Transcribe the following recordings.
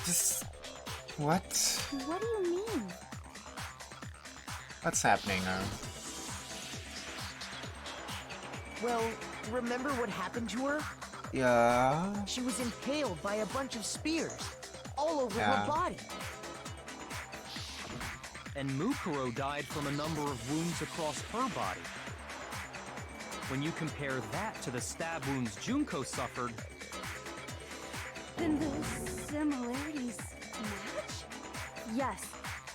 Just... what? What do you mean? What's happening? Well, remember what happened to her? Yeah... She was impaled by a bunch of spears, all over Yeah. her body. And Mukuro died from a number of wounds across her body. When you compare that to the stab wounds Junko suffered, Then the similarities match? Yes,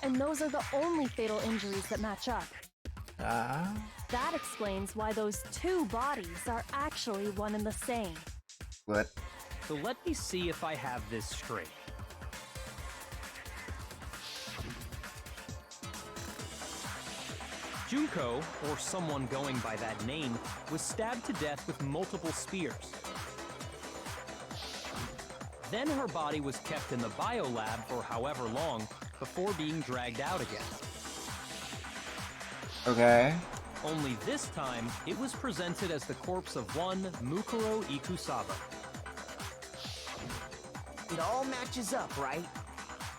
and those are the only fatal injuries that match up. That explains why those two bodies are actually one and the same. What? so let me see if I have this straight. Junko, or someone going by that name, was stabbed to death with multiple spears. Then her body was kept in the biolab for however long before being dragged out again. Okay. Only this time, it was presented as the corpse of one Mukuro Ikusaba. It all matches up, right?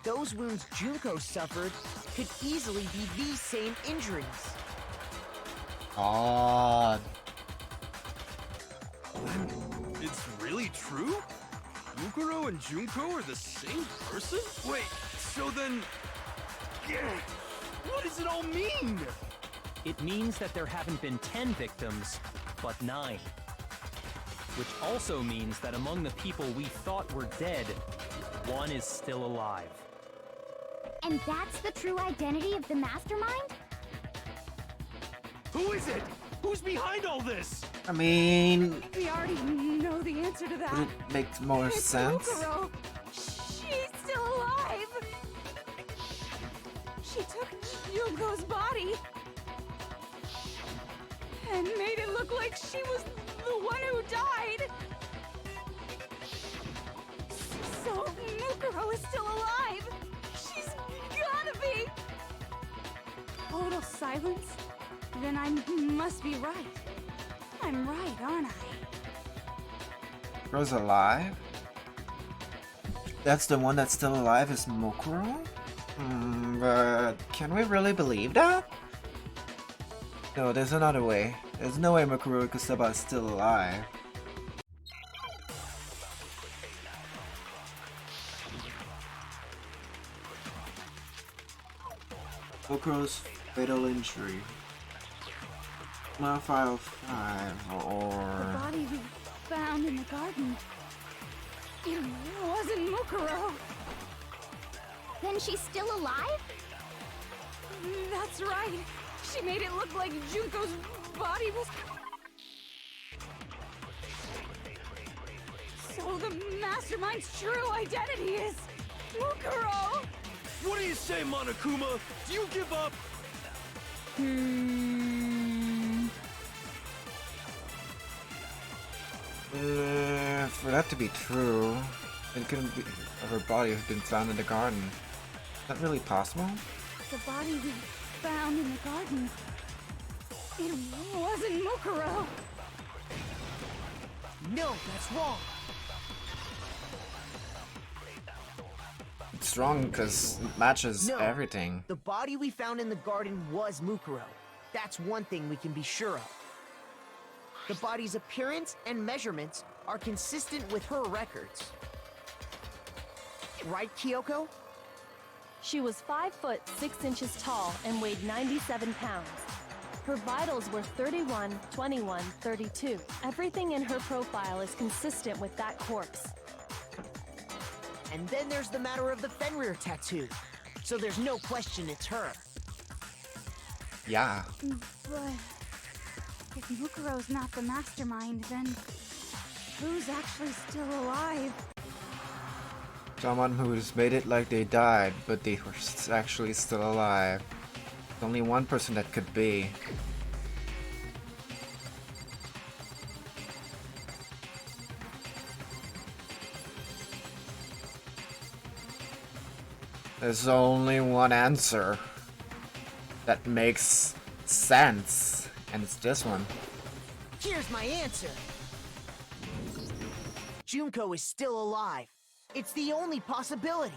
Those wounds Junko suffered could easily be these same injuries. God. It's really true? Mukuro and Junko are the same person? Wait, so then... what does it all mean? It means that there haven't been 10 victims, but 9. Which also means that among the people we thought were dead, one is still alive. And that's the true identity of the mastermind? Who is it? Who's behind all this? I mean... We already know the answer to that. would it make more It's sense? Mukuro. She's still alive. She took Junko's body and made it look like she was the one who died. So Mukuro is still alive. She's gotta be. Total silence? Then I must be right. I'm right, aren't I? Rose alive? That's the one that's still alive is Mukuro? But can we really believe that? No, there's another way. There's no way Mukuro Ikusaba is still alive. Mukuro's fatal injury. Not file 5 The or... body we found in the garden. It wasn't Mukuro. Then she's still alive? That's right. She made it look like Junko's body was... So the mastermind's true identity is Mukuro! What do you say, Monokuma? Do you give up? For that to be true, it couldn't be her body have been found in the garden. Is that really possible? The body we found in the garden. It wasn't Mukuro. No, that's wrong. It's wrong because it matches No. everything. The body we found in the garden was Mukuro. That's one thing we can be sure of. The body's appearance and measurements are consistent with her records. Right, Kyoko? She was 5 foot 6 inches tall and weighed 97 pounds. Her vitals were 31, 21, 32. Everything in her profile is consistent with that corpse. And then there's the matter of the Fenrir tattoo. So there's no question it's her. Yeah. But if Mukuro's not the mastermind, then who's actually still alive? Someone who's made it like they died, but they were actually still alive. There's only one person that could be. There's only one answer that makes sense, and it's this one. Here's my answer. Junko is still alive. It's the only possibility.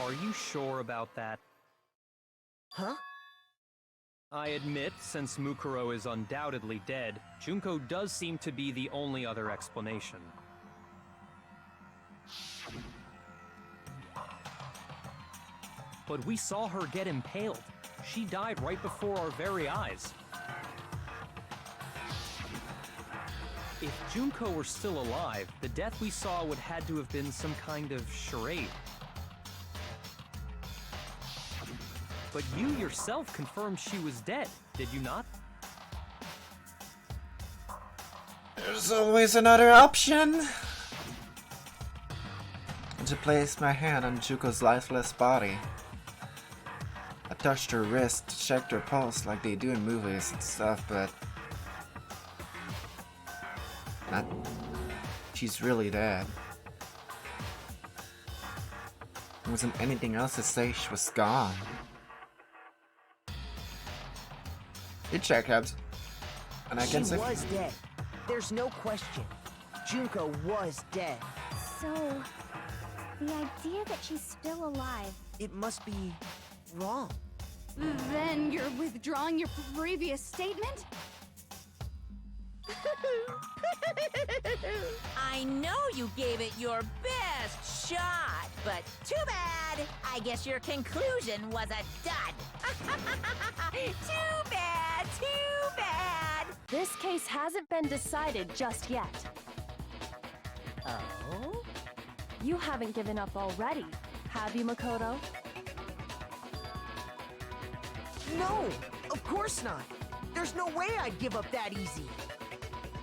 Are you sure about that? Huh? I admit, since Mukuro is undoubtedly dead, Junko does seem to be the only other explanation. But we saw her get impaled. She died right before our very eyes. If Junko were still alive, the death we saw would had to have been some kind of charade. But you yourself confirmed she was dead, did you not? There's always another option. To place my hand on Juko's lifeless body. I touched her wrist to check her pulse like they do in movies and stuff, but she's really dead. There wasn't anything else to say she was gone. Good check, Hebs. And I can say She was dead. There's no question. Junko was dead. So, the idea that she's still alive. It must be wrong. Then you're withdrawing your previous statement? I know you gave it your best shot, but too bad. I guess your conclusion was a dud. Too bad, too bad. This case hasn't been decided just yet. Oh? You haven't given up already, have you, Makoto? No, of course not. There's no way I'd give up that easy.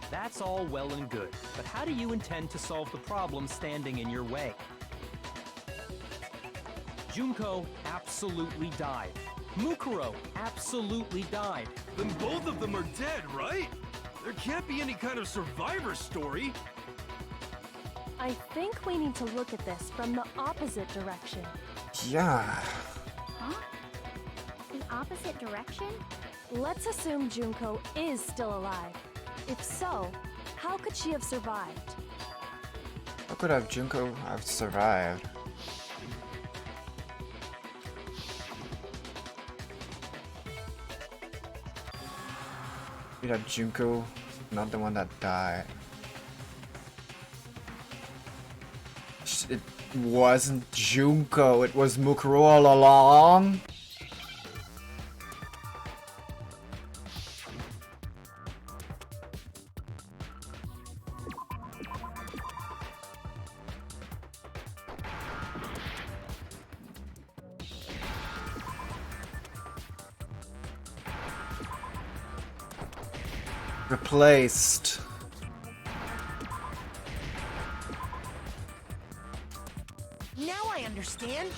That's all well and good, but how do you intend to solve the problem standing in your way? Junko absolutely died. Mukuro absolutely died. Then both of them are dead, right? There can't be any kind of survivor story. I think we need to look at this from the opposite direction. yeah. Huh? The opposite direction? Let's assume Junko is still alive. If so, how could she have survived? How could have Junko have survived? Could have Junko not the one that died. It wasn't Junko, it was Mukuro all along. Replaced. Now I understand.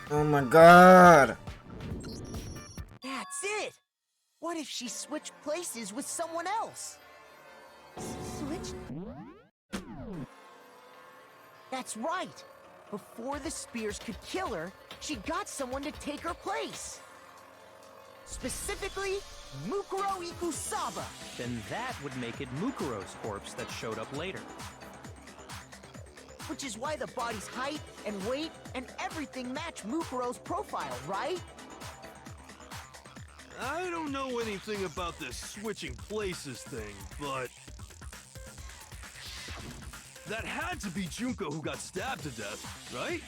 Oh my god. That's it. What if she switched places with someone else? Switch? That's right. Before the spears could kill her, she got someone to take her place. Specifically, Mukuro Ikusaba. Then that would make it Mukuro's corpse that showed up later. Which is why the body's height and weight and everything match Mukuro's profile, right? I don't know anything about this switching places thing, but that had to be Junko who got stabbed to death, right?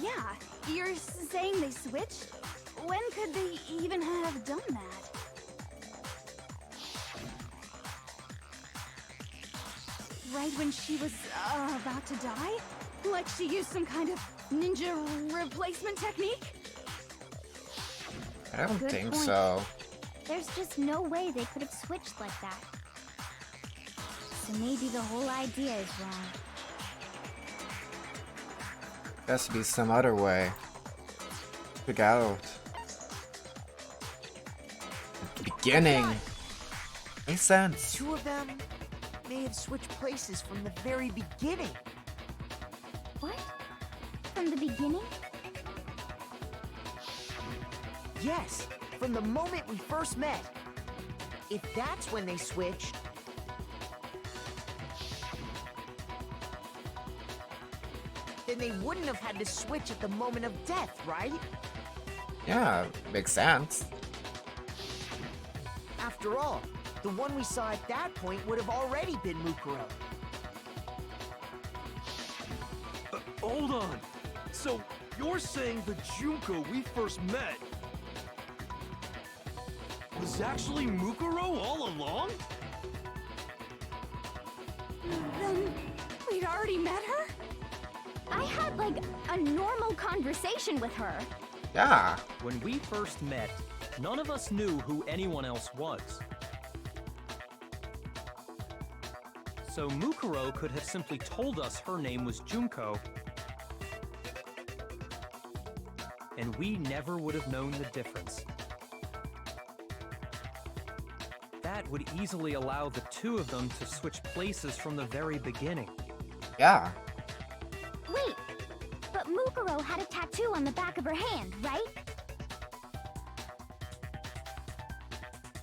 Yeah, you're saying they switched? When could they even have done that? Right when she was about to die? Like she used some kind of ninja replacement technique? I don't Good think point. so. There's just no way they could have switched like that. So maybe the whole idea is wrong. There has to be some other way. Figure out. At the beginning. Makes sense. Two of them may have switched places from the very beginning. What? From the beginning? Yes, from the moment we first met. If that's when they switched, Then they wouldn't have had to switch at the moment of death, right? Yeah, makes sense. After all, the one we saw at that point would have already been Mukuro. Hold on. So, you're saying the Junko we first met was actually Mukuro all along? Then we'd already met her? I had like a normal conversation with her. Yeah. When we first met, none of us knew who anyone else was. So Mukuro could have simply told us her name was Junko, and we never would have known the difference. That would easily allow the two of them to switch places from the very beginning. Yeah. Wait, but Mukuro had a tattoo on the back of her hand, right?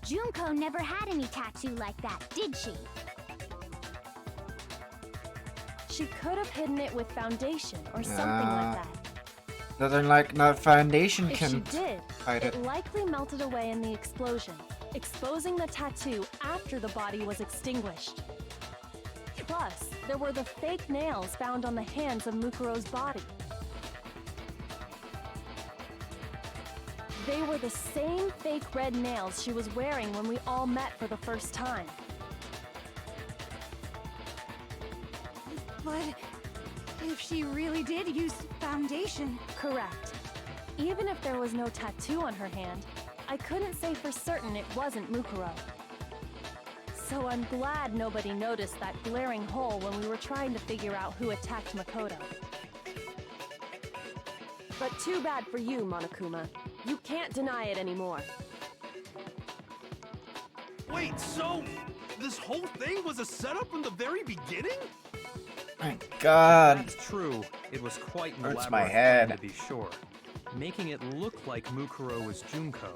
Junko never had any tattoo like that, did she? She could have hidden it with foundation or something like that. Nothing like not foundation If she can did, hide it it. likely melted away in the explosion, exposing the tattoo after the body was extinguished. Plus, there were the fake nails found on the hands of Mukuro's body. They were the same fake red nails she was wearing when we all met for the first time. But if she really did use foundation... Correct. Even if there was no tattoo on her hand, I couldn't say for certain it wasn't Mukuro. So I'm glad nobody noticed that glaring hole when we were trying to figure out who attacked Makoto. But too bad for you, Monokuma. You can't deny it anymore. Wait, so this whole thing was a setup from the very beginning? My God. That's true. It was quite an Hurts elaborate my plan, head. to be sure, making it look like Mukuro was Junko.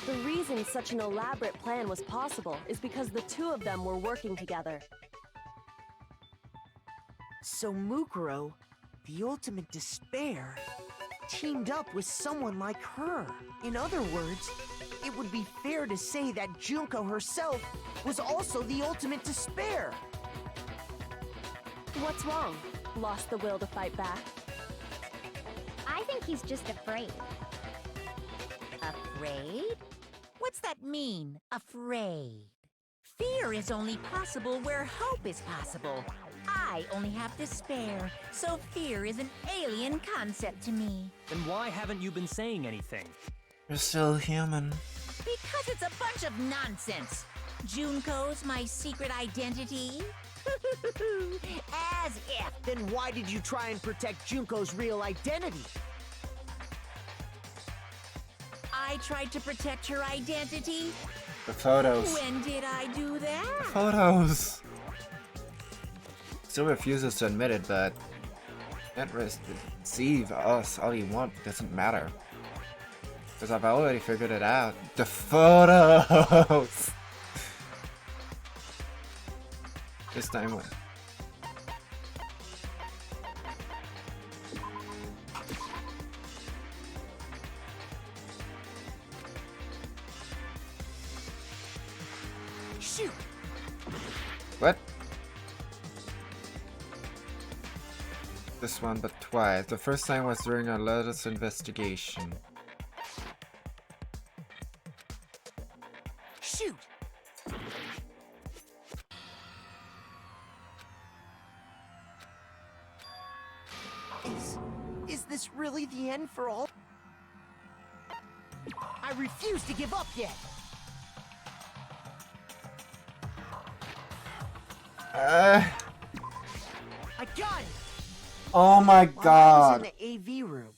The reason such an elaborate plan was possible is because the two of them were working together. So Mukuro, the ultimate despair, teamed up with someone like her. In other words, it would be fair to say that Junko herself was also the ultimate despair. What's wrong? Lost the will to fight back? I think he's just afraid. Afraid? What's that mean, afraid? Fear is only possible where hope is possible. I only have despair, so fear is an alien concept to me. Then why haven't you been saying anything? You're still human. Because it's a bunch of nonsense. Junko's my secret identity? As if. Then why did you try and protect Junko's real identity? I tried to protect her identity? The photos. When did I do that? Photos. Still refuses to admit it, but can't deceive us all you want. Doesn't matter. Because I've already figured it out. The photos. This time what? Shoot! What? This one, but twice. The first time was during our latest investigation. Shoot! Is this really the end for all? I refuse to give up yet! I got it! Oh my While I God. was in the AV room,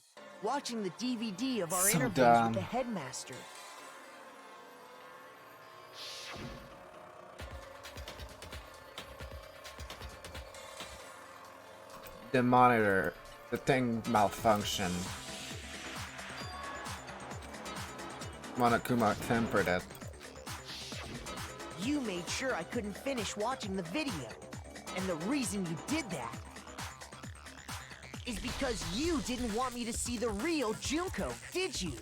watching the DVD of our So interviews dumb. with the headmaster. The monitor, the thing malfunctioned. Monokuma tempered it. You made sure I couldn't finish watching the video. And the reason you did that is because you didn't want me to see the real Junko, did you?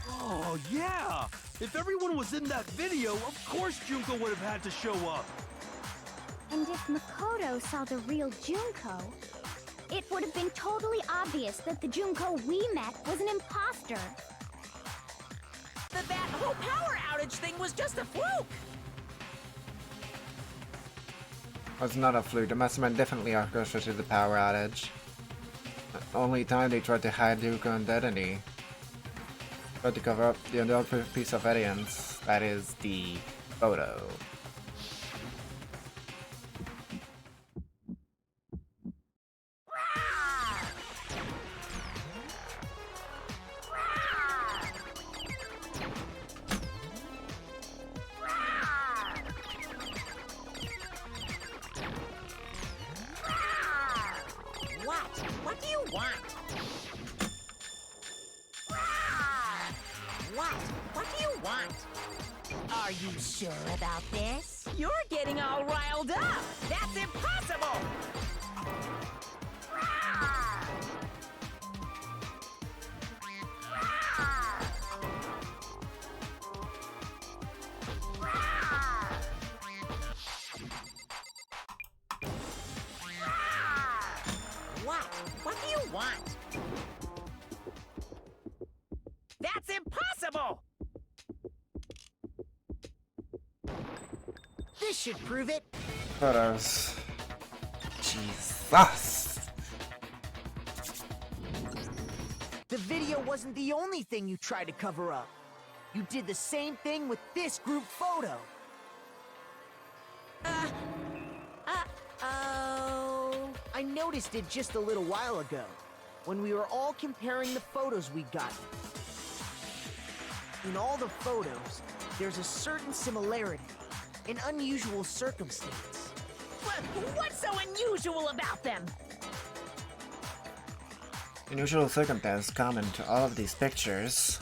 Oh, yeah! If everyone was in that video, of course Junko would have had to show up! And if Makoto saw the real Junko, it would have been totally obvious that the Junko we met was an imposter. That whole power outage thing was just a fluke! It's not a fluke. The Mastermind definitely orchestrated the power outage. The only time they tried to hide Junko identity. Tried to cover up the other piece of evidence, that is the photo. What do you want? What do you want? Are you sure about this? You're getting all riled up! That's impossible! What do you want? That's impossible! This should prove it. Photos. Jesus! The video wasn't the only thing you tried to cover up. You did the same thing with this group photo. Uh-oh. I noticed it just a little while ago, when we were all comparing the photos we'd gotten. In all the photos, there's a certain similarity, an unusual circumstance. What's so unusual about them? Unusual circumstance common to all of these pictures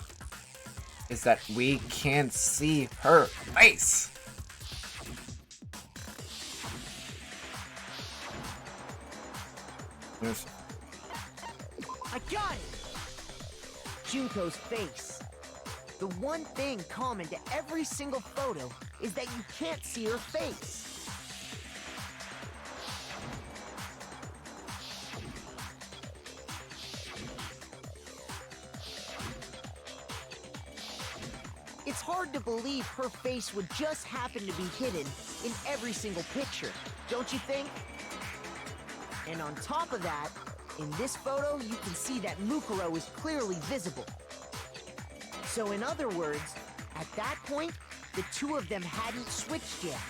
is that we can't see her face. Yes. I got it! Junko's face. The one thing common to every single photo is that you can't see her face. It's hard to believe her face would just happen to be hidden in every single picture, don't you think? And on top of that, in this photo, you can see that Mukuro is clearly visible. So in other words, at that point, the two of them hadn't switched yet.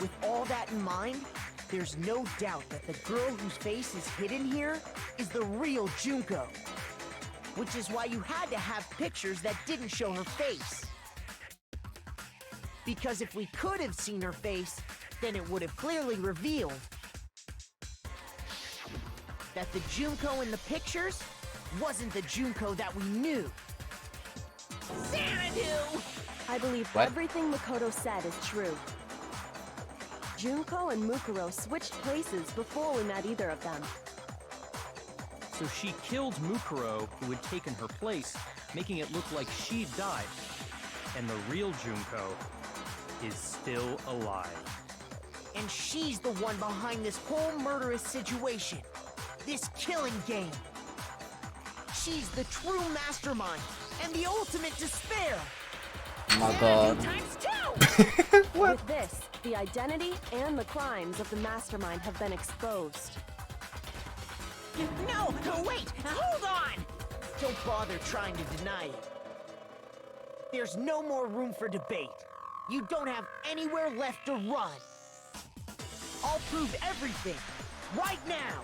With all that in mind, there's no doubt that the girl whose face is hidden here is the real Junko. Which is why you had to have pictures that didn't show her face. Because if we could have seen her face, then it would have clearly revealed that the Junko in the pictures wasn't the Junko that we knew. Xanadu! I believe What? everything Makoto said is true. Junko and Mukuro switched places before we met either of them. So she killed Mukuro, who had taken her place, making it look like she'd died. And the real Junko is still alive. And she's the one behind this whole murderous situation. This killing game. She's the true mastermind and the ultimate despair. Oh my god. Times two! With this, the identity and the crimes of the mastermind have been exposed. No, wait! Hold on! Don't bother trying to deny it. There's no more room for debate. You don't have anywhere left to run. I'll prove everything, right now!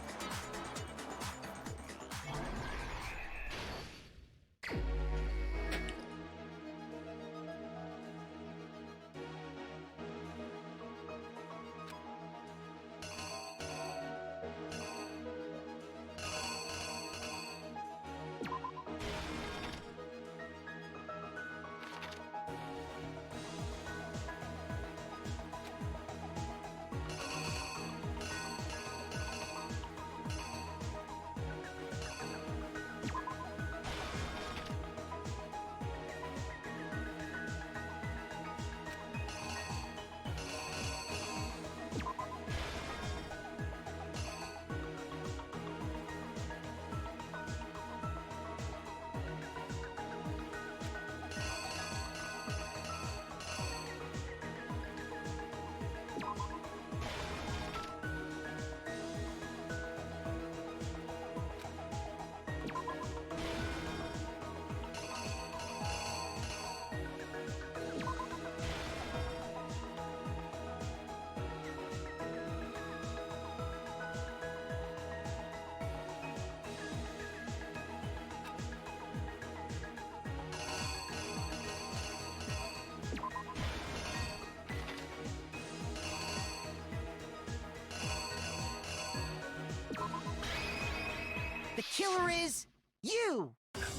killer is you!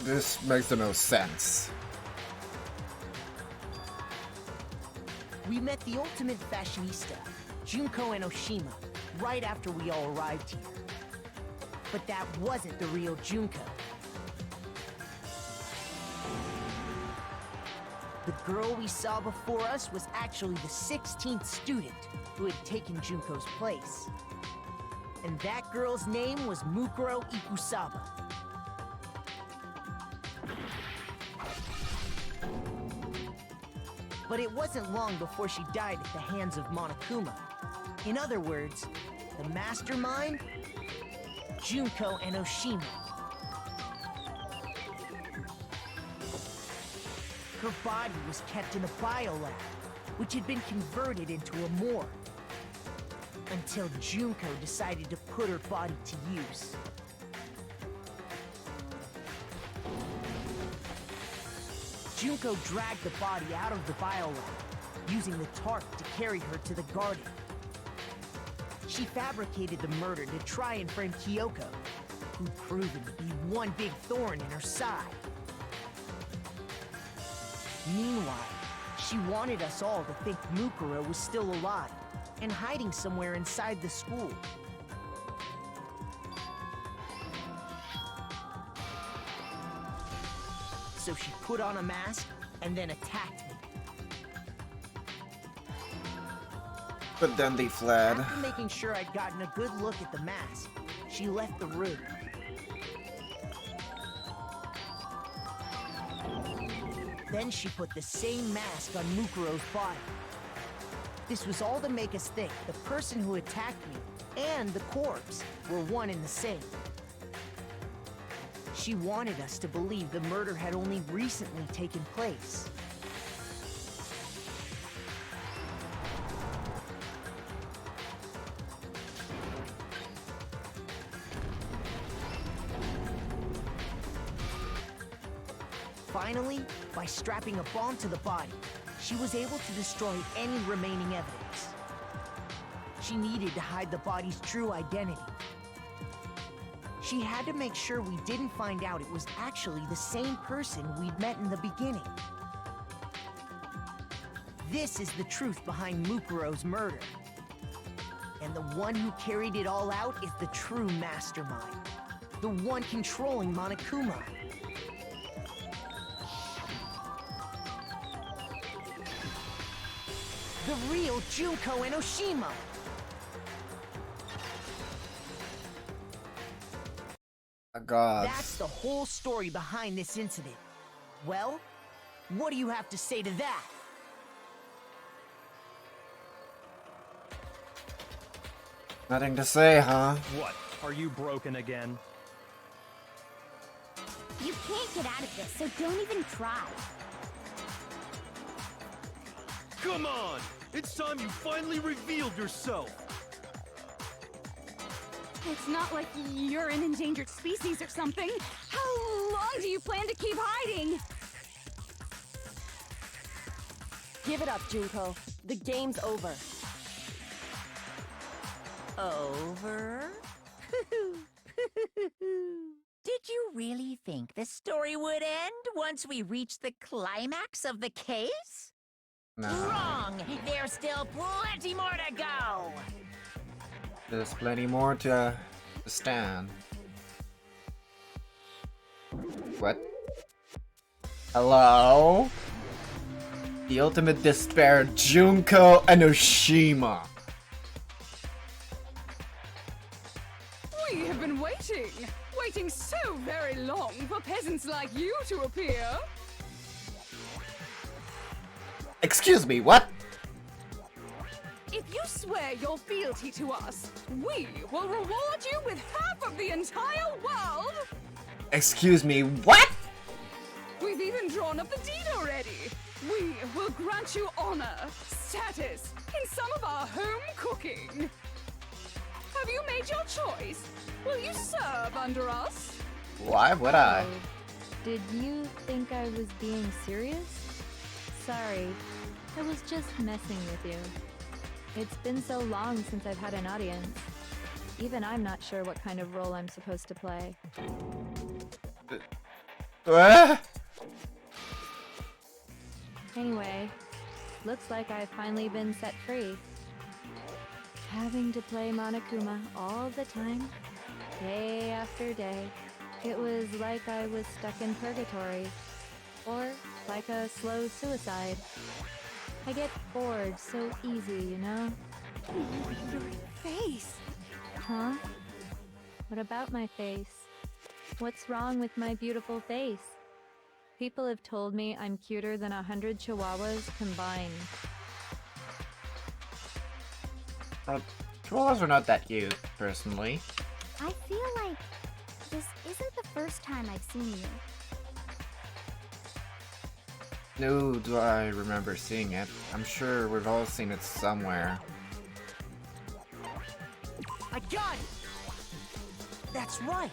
This makes no sense. We met the ultimate fashionista, Junko Enoshima, right after we all arrived here. But that wasn't the real Junko. The girl we saw before us was actually the 16th student who had taken Junko's place. And that girl's name was Mukuro Ikusaba. But it wasn't long before she died at the hands of Monokuma. In other words, the mastermind, Junko Enoshima. Her body was kept in a biolab, which had been converted into a morgue. Until Junko decided to put her body to use. Junko dragged the body out of the biolab, using the tarp to carry her to the garden. She fabricated the murder to try and frame Kyoko, who'd proven to be one big thorn in her side. Meanwhile, she wanted us all to think Mukuro was still alive and hiding somewhere inside the school. So she put on a mask and then attacked me. But then they fled. After making sure I'd gotten a good look at the mask, she left the room. Then she put the same mask on Mukuro's body. This was all to make us think the person who attacked me and the corpse were one and the same. She wanted us to believe the murder had only recently taken place. Finally, by strapping a bomb to the body, she was able to destroy any remaining evidence. She needed to hide the body's true identity. She had to make sure we didn't find out it was actually the same person we'd met in the beginning. This is the truth behind Mukuro's murder. And the one who carried it all out is the true mastermind. The one controlling Monokuma. The real Junko Enoshima! God. That's the whole story behind this incident. Well, what do you have to say to that? Nothing to say, huh? What? Are you broken again? You can't get out of this, so don't even try. Come on! It's time you finally revealed yourself! It's not like you're an endangered species or something. How long do you plan to keep hiding? Give it up, Junko. The game's over. Over? Did you really think the story would end once we reached the climax of the case? No. Wrong! There's still plenty more to go! There's plenty more to stand. What? Hello? The ultimate despair, Junko Enoshima. We have been waiting so very long for peasants like you to appear. Excuse me, what? If you swear your fealty to us, we will reward you with half of the entire world! Excuse me, what? We've even drawn up the deed already! We will grant you honor, status, in some of our home cooking! Have you made your choice? Will you serve under us? Why would I? Did you think I was being serious? Sorry, I was just messing with you. It's been so long since I've had an audience. Even I'm not sure what kind of role I'm supposed to play. Anyway, looks like I've finally been set free. Having to play Monokuma all the time, day after day, it was like I was stuck in purgatory. Or like a slow suicide. I get bored so easy, you know? Your face! Huh? What about my face? What's wrong with my beautiful face? People have told me I'm cuter than 100 chihuahuas combined. Chihuahuas are not that cute, personally. I feel like this isn't the first time I've seen you. No, do I remember seeing it. I'm sure we've all seen it somewhere. I got it! That's right!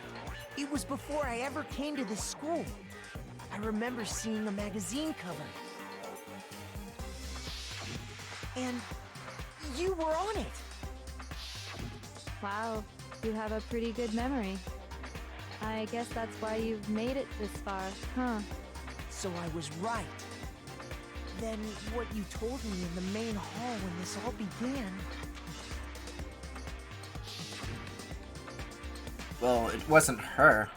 It was before I ever came to this school. I remember seeing a magazine cover. And you were on it! Wow, you have a pretty good memory. I guess that's why you've made it this far, huh? So I was right. Then what you told me in the main hall when this all began... Well, it wasn't her.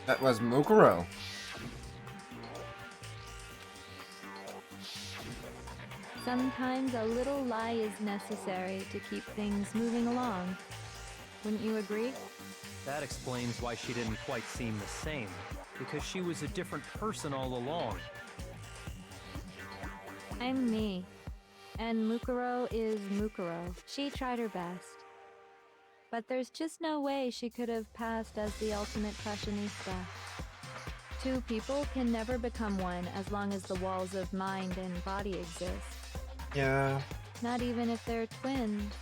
That was Mukuro. Sometimes a little lie is necessary to keep things moving along. Wouldn't you agree? That explains why she didn't quite seem the same, because she was a different person all along. I'm me. And Mukuro is Mukuro. She tried her best. But there's just no way she could have passed as the ultimate fashionista. Two people can never become one as long as the walls of mind and body exist. Yeah. Not even if they're twins.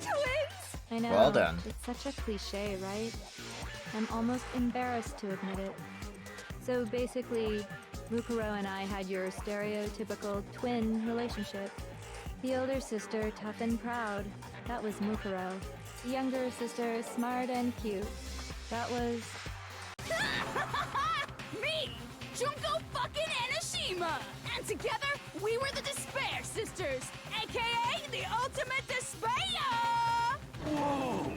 Twins! I know. Well done. It's such a cliche, right? I'm almost embarrassed to admit it. So basically, Mukuro and I had your stereotypical twin relationship. The older sister, tough and proud. That was Mukuro. The younger sister, smart and cute. That was... Me! Junko fucking Enoshima! And together, we were the Despair Sisters, aka the Ultimate Despair! Whoa!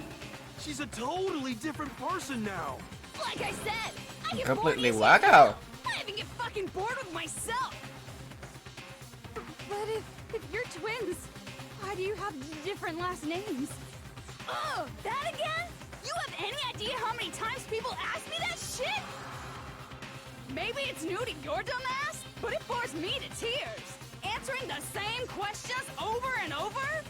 She's a totally different person now! Like I said, I get Completely bored wacko. I even get fucking bored with myself! But if you're twins, why do you have different last names? Oh, that again? You have any idea how many times people ask me that shit? Maybe it's new to your dumb ass, but it bores me to tears. Answering the same questions over and over?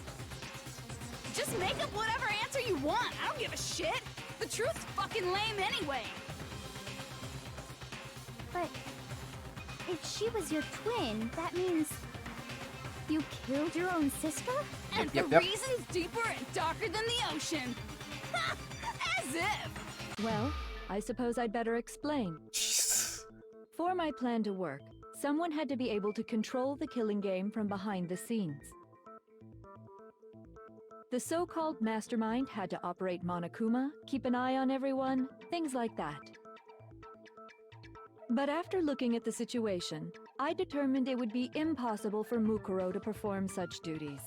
Just make up whatever answer you want. I don't give a shit. The truth's fucking lame anyway. But if she was your twin, that means you killed your own sister? And Yep, for yep. reasons deeper and darker than the ocean. Ha! As if. Well, I suppose I'd better explain. For my plan to work, someone had to be able to control the killing game from behind the scenes. The so-called mastermind had to operate Monokuma, keep an eye on everyone, things like that. But after looking at the situation, I determined it would be impossible for Mukuro to perform such duties.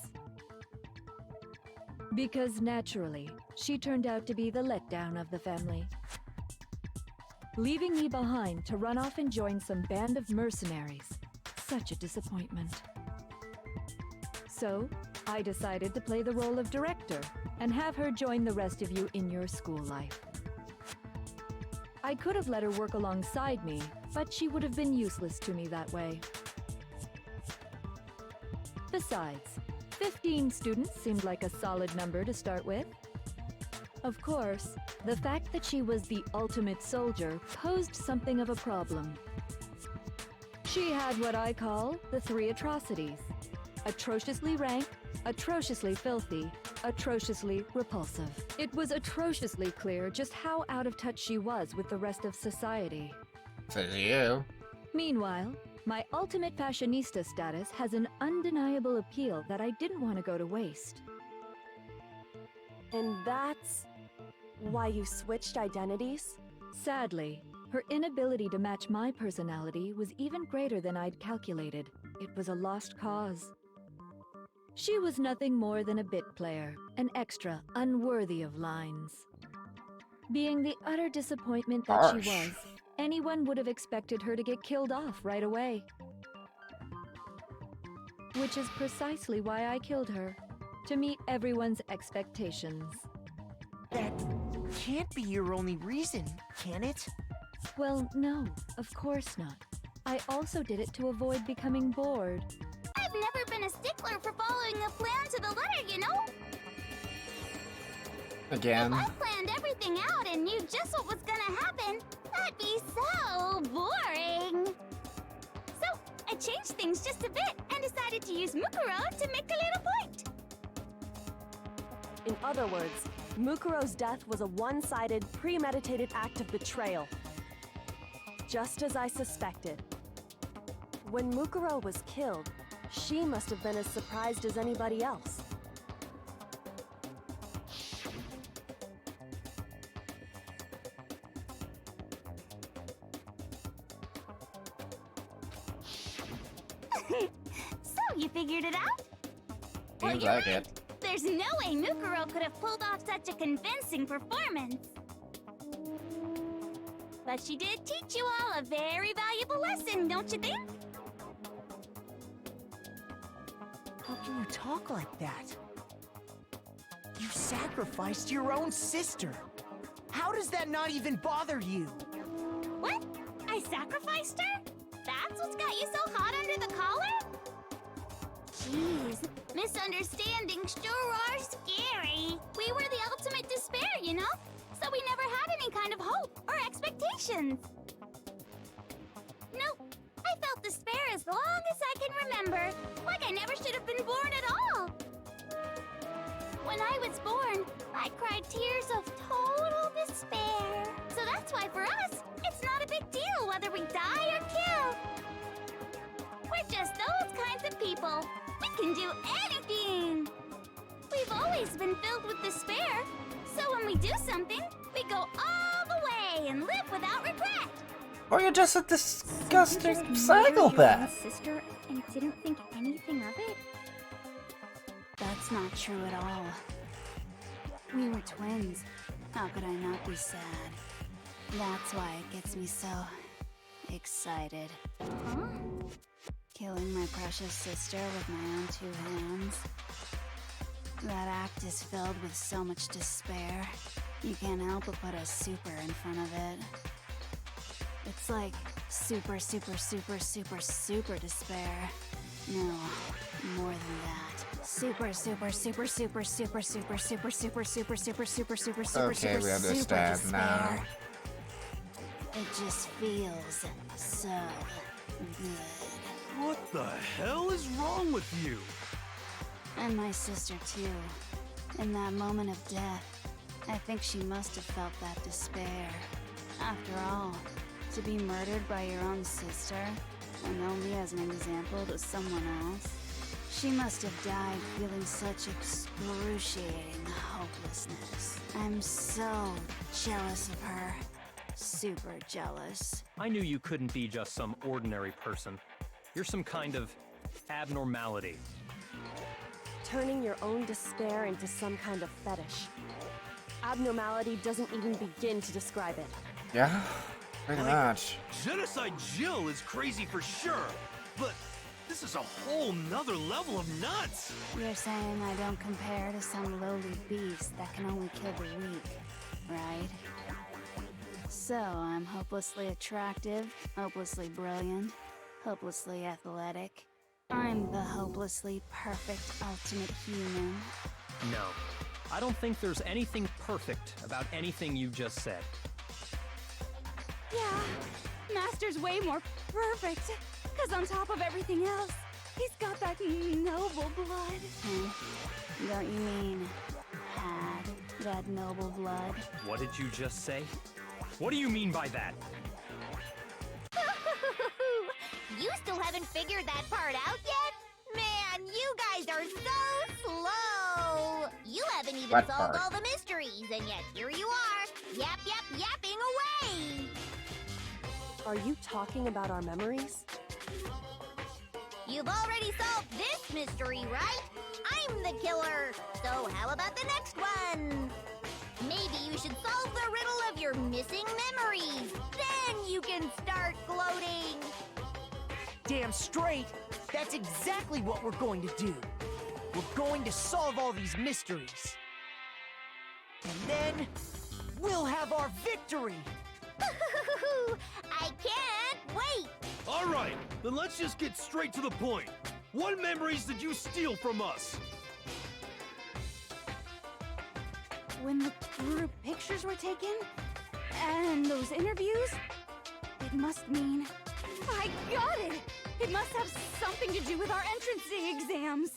Because naturally, she turned out to be the letdown of the family, leaving me behind to run off and join some band of mercenaries. Such a disappointment. So, I decided to play the role of director and have her join the rest of you in your school life. I could have let her work alongside me, but she would have been useless to me that way. Besides, 15 students seemed like a solid number to start with. Of course, the fact that she was the ultimate soldier posed something of a problem. She had what I call the three atrocities: atrociously rank, atrociously filthy, atrociously repulsive. It was atrociously clear just how out of touch she was with the rest of society. Says you. Meanwhile, my ultimate fashionista status has an undeniable appeal that I didn't want to go to waste. And that's why you switched identities? Sadly, her inability to match my personality was even greater than I'd calculated. It was a lost cause. She was nothing more than a bit player, an extra unworthy of lines. Being the utter disappointment that she was, anyone would have expected her to get killed off right away. Which is precisely why I killed her, to meet everyone's expectations. That can't be your only reason, can it? Well, no, of course not. I also did it to avoid becoming bored. I've never been a stickler for following a plan to the letter, you know? Again. If I planned everything out and knew just what was gonna happen, that'd be so boring. So, I changed things just a bit and decided to use Mukuro to make a little point. In other words, Mukuro's death was a one-sided, premeditated act of betrayal. Just as I suspected. When Mukuro was killed, she must have been as surprised as anybody else. So, you figured it out? Well, Seems you're like right. it. There's no way Mukuro could have pulled off such a convincing performance. But she did teach you all a very valuable lesson, don't you think? How can you talk like that? You sacrificed your own sister. How does that not even bother you? What? I sacrificed her? That's what's got you so hot under the collar? Jeez, misunderstandings sure are scary. We were the ultimate despair, you know? So we never had any kind of hope or expectations. Nope, I felt despair as long as I can remember. Like I never should have been born at all. When I was born, I cried tears of total despair. So that's why for us, it's not a big deal whether we die or kill. We're just those kinds of people. We can do anything. We've always been filled with despair. So when we do something, we go all the way and live without regret. Or you're just a You disgusting just murdered your own psychopath. sister and didn't think anything of it? That's not true at all. We were twins. How could I not be sad? That's why it gets me so excited. Huh? Killing my precious sister with my own two hands. That act is filled with so much despair. You can't help but put a super in front of it. It's like super, super, super, super, super despair. No, more than that. Super, super, super, super, super, super, super, super, super, super, super, super, super, Okay, we super understand now. despair. It just feels so good. What the hell is wrong with you? And my sister too. In that moment of death, I think she must have felt that despair. After all, to be murdered by your own sister, and only as an example to someone else, she must have died feeling such excruciating hopelessness. I'm so jealous of her. Super jealous. I knew you couldn't be just some ordinary person. You're some kind of abnormality. Turning your own despair into some kind of fetish. Abnormality doesn't even begin to describe it. Yeah, pretty much. Genocide Jill is crazy for sure, but this is a whole nother level of nuts! You're saying I don't compare to some lowly beast that can only kill the weak, right? So I'm hopelessly attractive, hopelessly brilliant, hopelessly athletic. I'm the hopelessly perfect ultimate human. No, I don't think there's anything perfect about anything you just said. Yeah, Master's way more perfect. Because on top of everything else, he's got that noble blood. Don't you mean had that noble blood? What did you just say? What do you mean by that? You still haven't figured that part out yet? Man, you guys are so slow! You haven't even What solved part? all the mysteries, and yet here you are, yapping away! Are you talking about our memories? You've already solved this mystery, right? I'm the killer, so how about the next one? Maybe you should solve the riddle of your missing memories. Then you can start gloating. Damn straight, that's exactly what we're going to do. We're going to solve all these mysteries. And then, we'll have our victory! I can't wait! Alright, then let's just get straight to the point. What memories did you steal from us? When the group pictures were taken, and those interviews, it must mean... I got it! It must have something to do with our entrance exams.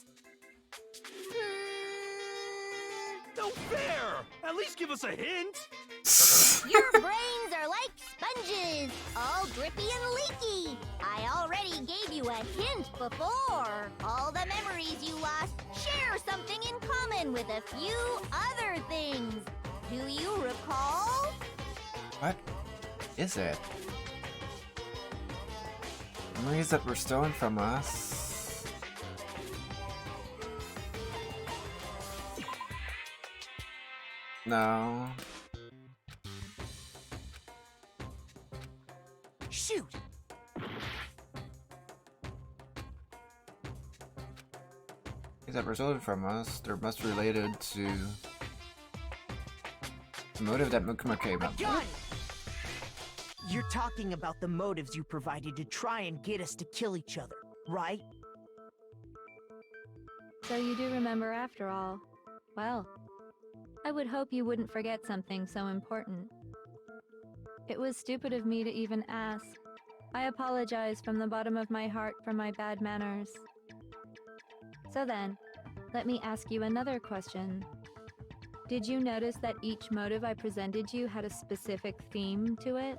No fair! At least give us a hint! Your brains are like sponges, all drippy and leaky. I already gave you a hint before. All the memories you lost share something in common with a few other things. Do you recall? What is it? Memories that were stolen from us? No. Shoot! Memories that were stolen from us, they're most related to the motive that Mukuma came up Got with. it! You're talking about the motives you provided to try and get us to kill each other, right? So you do remember after all. Well, I would hope you wouldn't forget something so important. It was stupid of me to even ask. I apologize from the bottom of my heart for my bad manners. So then, let me ask you another question. Did you notice that each motive I presented you had a specific theme to it?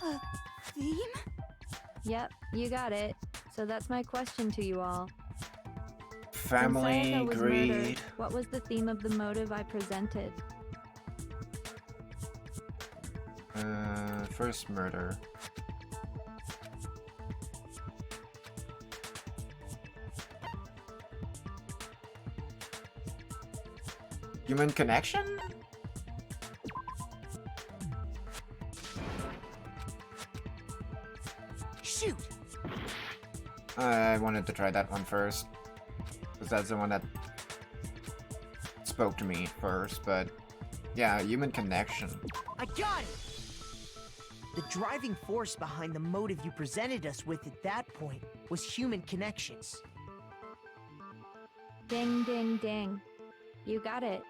A theme? Yep, you got it. So that's my question to you all. When Family, Sayaka was greed. murdered, what was the theme of the motive I presented? First murder. Human connection? Shoot! I wanted to try that one first. Because that's the one that spoke to me first, but yeah, human connection. I got it! The driving force behind the motive you presented us with at that point was human connections. Ding, ding, ding. You got it.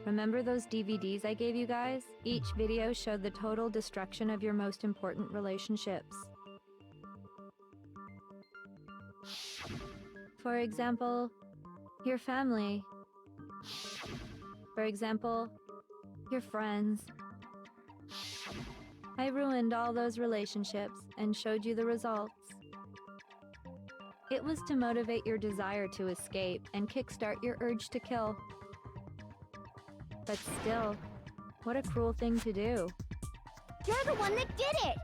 Remember those DVDs I gave you guys? Each video showed the total destruction of your most important relationships. For example, your family. For example, your friends. I ruined all those relationships and showed you the results. It was to motivate your desire to escape and kickstart your urge to kill. But still, what a cruel thing to do. You're the one that did it!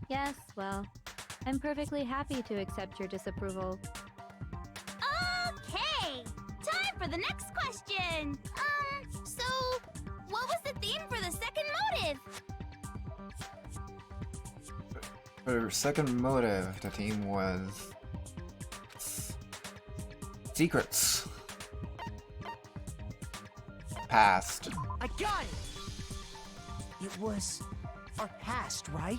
Yes, well, I'm perfectly happy to accept your disapproval. Okay! Time for the next question! So, what was the theme for the second motive? For second motive, the theme was secrets. Past. I got it! It was our past, right?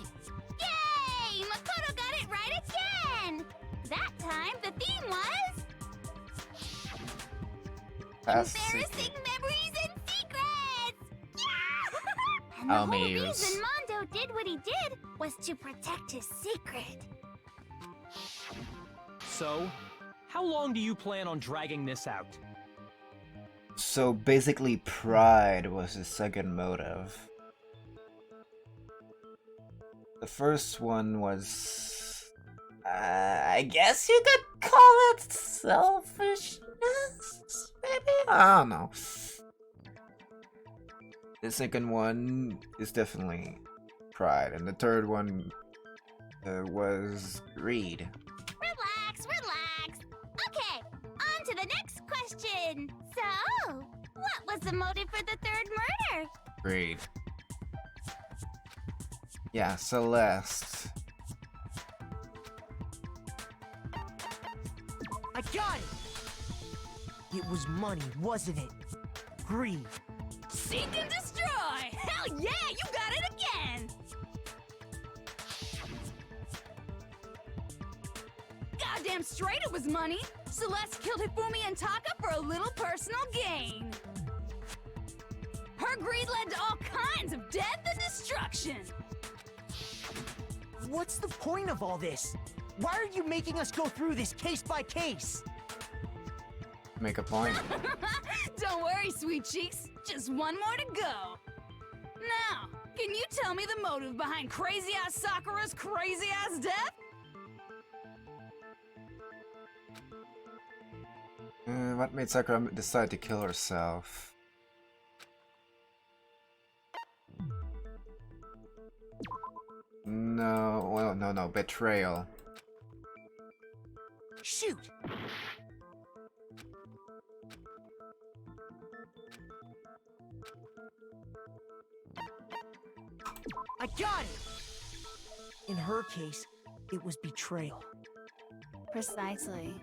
Yay! Makoto got it right again! That time, the theme was... Past embarrassing memories and secrets! Yeah! And the Oh, whole Muse. reason Mondo did what he did was to protect his secret. So, how long do you plan on dragging this out? So basically, pride was his second motive. The first one was... I guess you could call it selfishness, maybe? I don't know. The second one is definitely pride, and the third one was greed. Relax, relax. Okay, on to the next question. So, what was the motive for the third murder? Greed. Yeah, Celeste. I got it! It was money, wasn't it? Greed. Seek and destroy! Hell yeah, you got it again! Goddamn straight it was money! Celeste killed Hifumi and Taka for a little personal gain. Her greed led to all kinds of death and destruction. What's the point of all this? Why are you making us go through this case by case? Make a point. Don't worry, sweet cheeks. Just one more to go. Now, can you tell me the motive behind crazy-ass Sakura's crazy-ass death? What made Sakura decide to kill herself? No, well, no, betrayal. Shoot! I got it! In her case, it was betrayal. Precisely.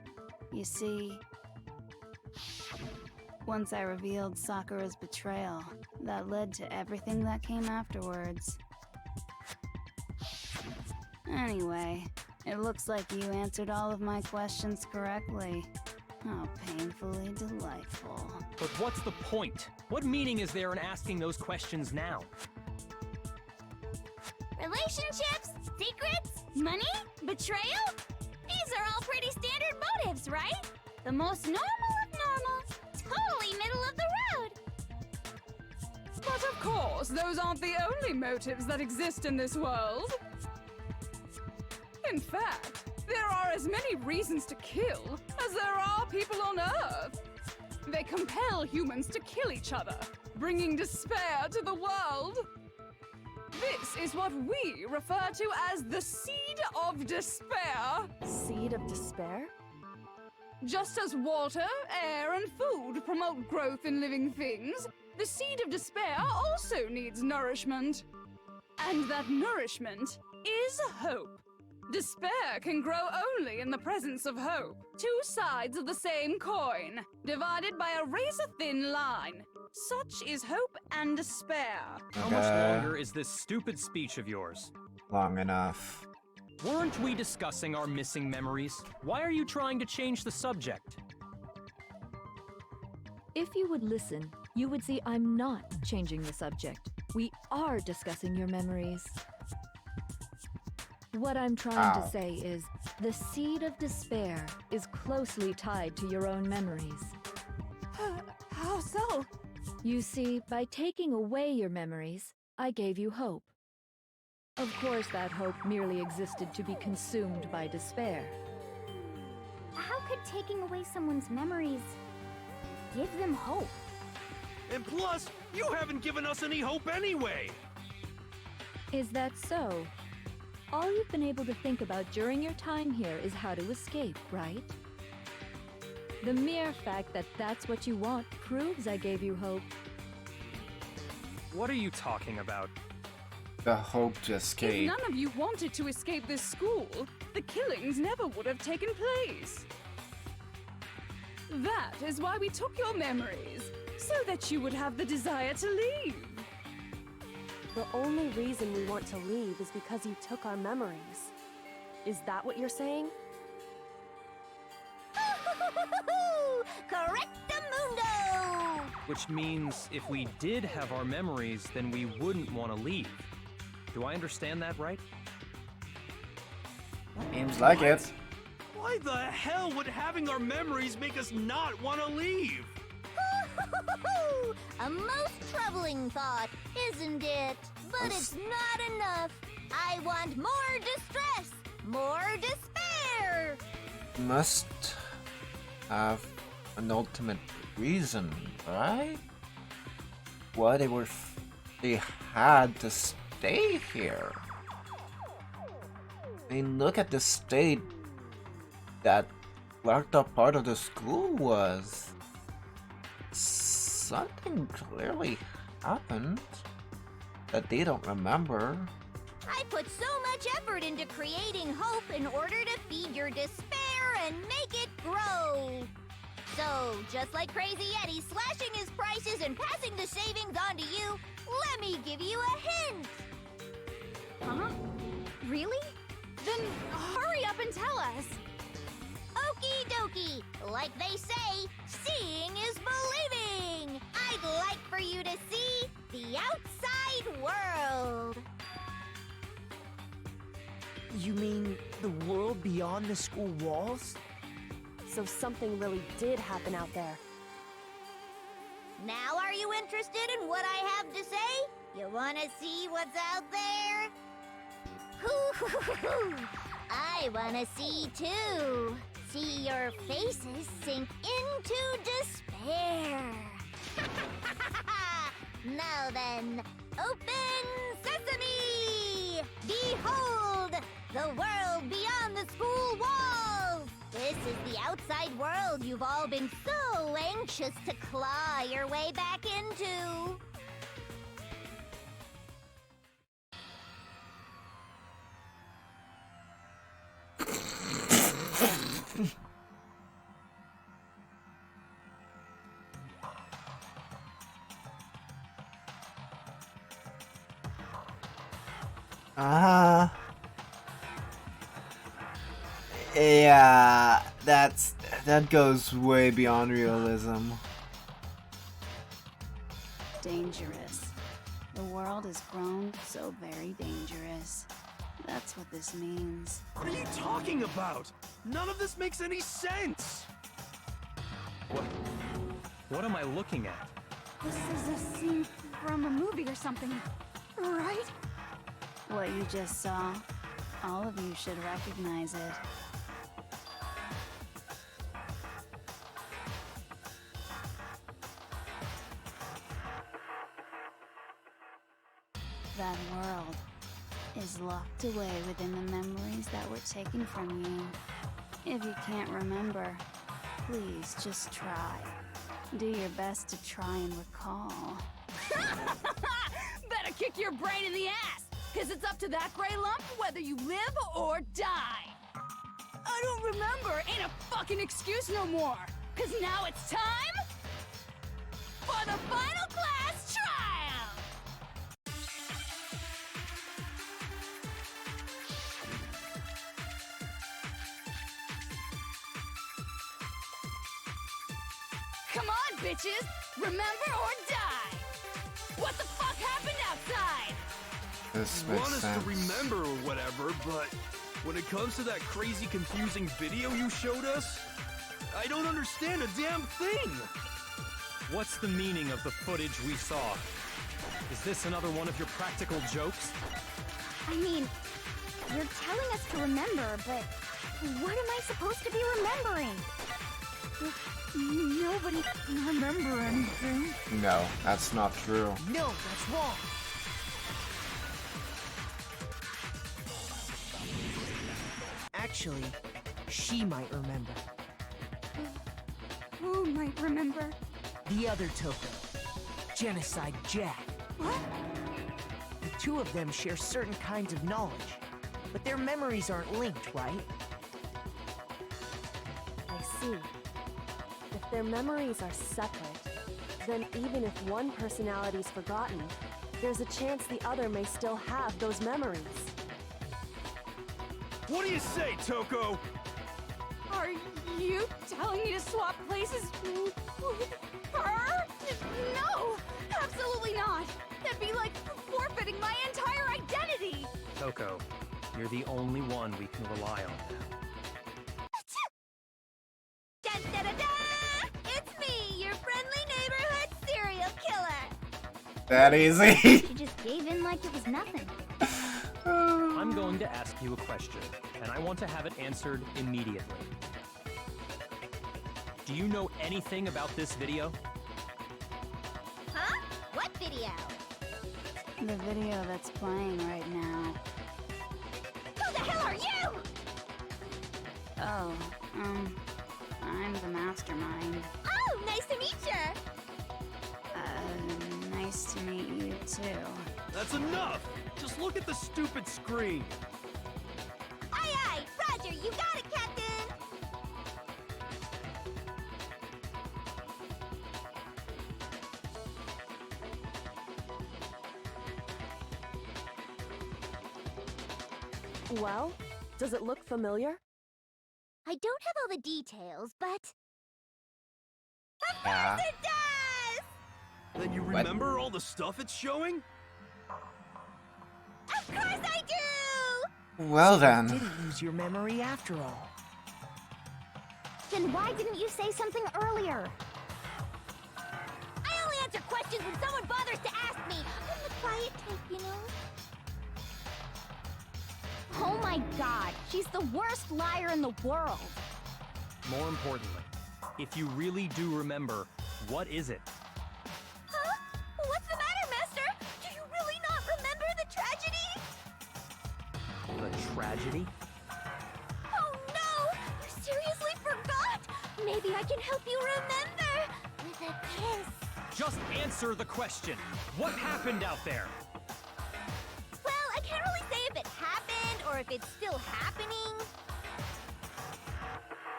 You see, once I revealed Sakura's betrayal, that led to everything that came afterwards. Anyway, it looks like you answered all of my questions correctly. How painfully delightful. But what's the point? What meaning is there in asking those questions now? Relationships? Secrets? Money? Betrayal? These are all pretty standard motives, right? The most normal of normal. Totally middle of the road. But of course, those aren't the only motives that exist in this world. In fact, there are as many reasons to kill as there are people on Earth. They compel humans to kill each other, bringing despair to the world. This is what we refer to as the seed of despair. Seed of despair? Just as water, air, and food promote growth in living things, the seed of despair also needs nourishment. And that nourishment is hope. Despair can grow only in the presence of hope. Two sides of the same coin, divided by a razor-thin line. Such is hope and despair. How much longer is this stupid speech of yours? Long enough. Weren't we discussing our missing memories? Why are you trying to change the subject? If you would listen, you would see I'm not changing the subject. We are discussing your memories. What I'm trying to say is, the seed of despair is closely tied to your own memories. How so? You see, by taking away your memories, I gave you hope. Of course, that hope merely existed to be consumed by despair. How could taking away someone's memories give them hope? And plus, you haven't given us any hope anyway! Is that so? All you've been able to think about during your time here is how to escape, right? The mere fact that that's what you want proves I gave you hope. What are you talking about? The hope to escape. If none of you wanted to escape this school, the killings never would have taken place. That is why we took your memories, so that you would have the desire to leave. The only reason we want to leave is because you took our memories. Is that what you're saying? Correctamundo! Which means if we did have our memories, then we wouldn't want to leave. Do I understand that right? Seems like it. Why the hell would having our memories make us not want to leave? A most troubling thought, isn't it? But it's not enough. I want more distress, more despair. Must have an ultimate reason, right? Why they had to stay here. I mean, look at the state that locked up part of the school was. Something clearly happened that they don't remember. I put so much effort into creating hope in order to feed your despair and make it grow. So, just like Crazy Eddie slashing his prices and passing the savings on to you, let me give you a hint. Huh? Really? Then hurry up and tell us. Okie dokie. Like they say, seeing is believing. I'd like for you to see the outside world. You mean the world beyond the school walls? So something really did happen out there. Now are you interested in what I have to say? You want to see what's out there? I want to see too. See your faces sink into despair. Now then, open sesame! Behold, the world beyond the school walls! This is the outside world you've all been so anxious to claw your way back into. Yeah, that goes way beyond realism. Dangerous. The world has grown so very dangerous. That's what this means. What are you talking about? None of this makes any sense! What am I looking at? This is a scene from a movie or something, right? What you just saw, all of you should recognize it. That world is locked away within the memories that were taken from you. If you can't remember, please just try. Do your best to try and recall. Better kick your brain in the ass, because it's up to that gray lump whether you live or die. I don't remember ain't a fucking excuse no more, because now it's time for the final class trial! Come on, bitches! Remember or die! What the fuck happened outside? This You makes want us sense. to remember or whatever, but when it comes to that crazy confusing video you showed us, I don't understand a damn thing! What's the meaning of the footage we saw? Is this another one of your practical jokes? I mean, you're telling us to remember, but what am I supposed to be remembering? Nobody can remember anything. No, that's not true. No, that's wrong. Actually, she might remember. Who might remember? The other Toko, Genocide Jack. What? The two of them share certain kinds of knowledge, but their memories aren't linked, right? I see. If their memories are separate, then even if one personality's forgotten, there's a chance the other may still have those memories. What do you say, Toko? Are you telling me to swap places with her? No! Absolutely not! That'd be like forfeiting my entire identity! Toko, you're the only one we can rely on now. Da-da-da-da! It's me, your friendly neighborhood serial killer! That easy. She just gave in like it was nothing. going to ask you a question, and I want to have it answered immediately. Do you know anything about this video? Huh? What video? The video that's playing right now. Who the hell are you? Oh, I'm the mastermind. Oh, nice to meet you. Nice to meet you too. That's enough! Just look at the stupid screen. Aye, aye, Roger, you got it, Captain. Well, does it look familiar? I don't have all the details, but... Of Yeah. course it does! Then you What? remember all the stuff it's showing? Of course I do! Well You then. didn't lose your memory after all. Then why didn't you say something earlier? I only answer questions when someone bothers to ask me. I'm the quiet type, you know? Oh my god, she's the worst liar in the world. More importantly, if you really do remember, what is it? Huh? What's the matter, Master? Do you really not remember the tragedy? The tragedy? Oh no! You seriously forgot? Maybe I can help you remember with a kiss. Just answer the question. What happened out there? Well, I can't really say if it happened or if it's still happening.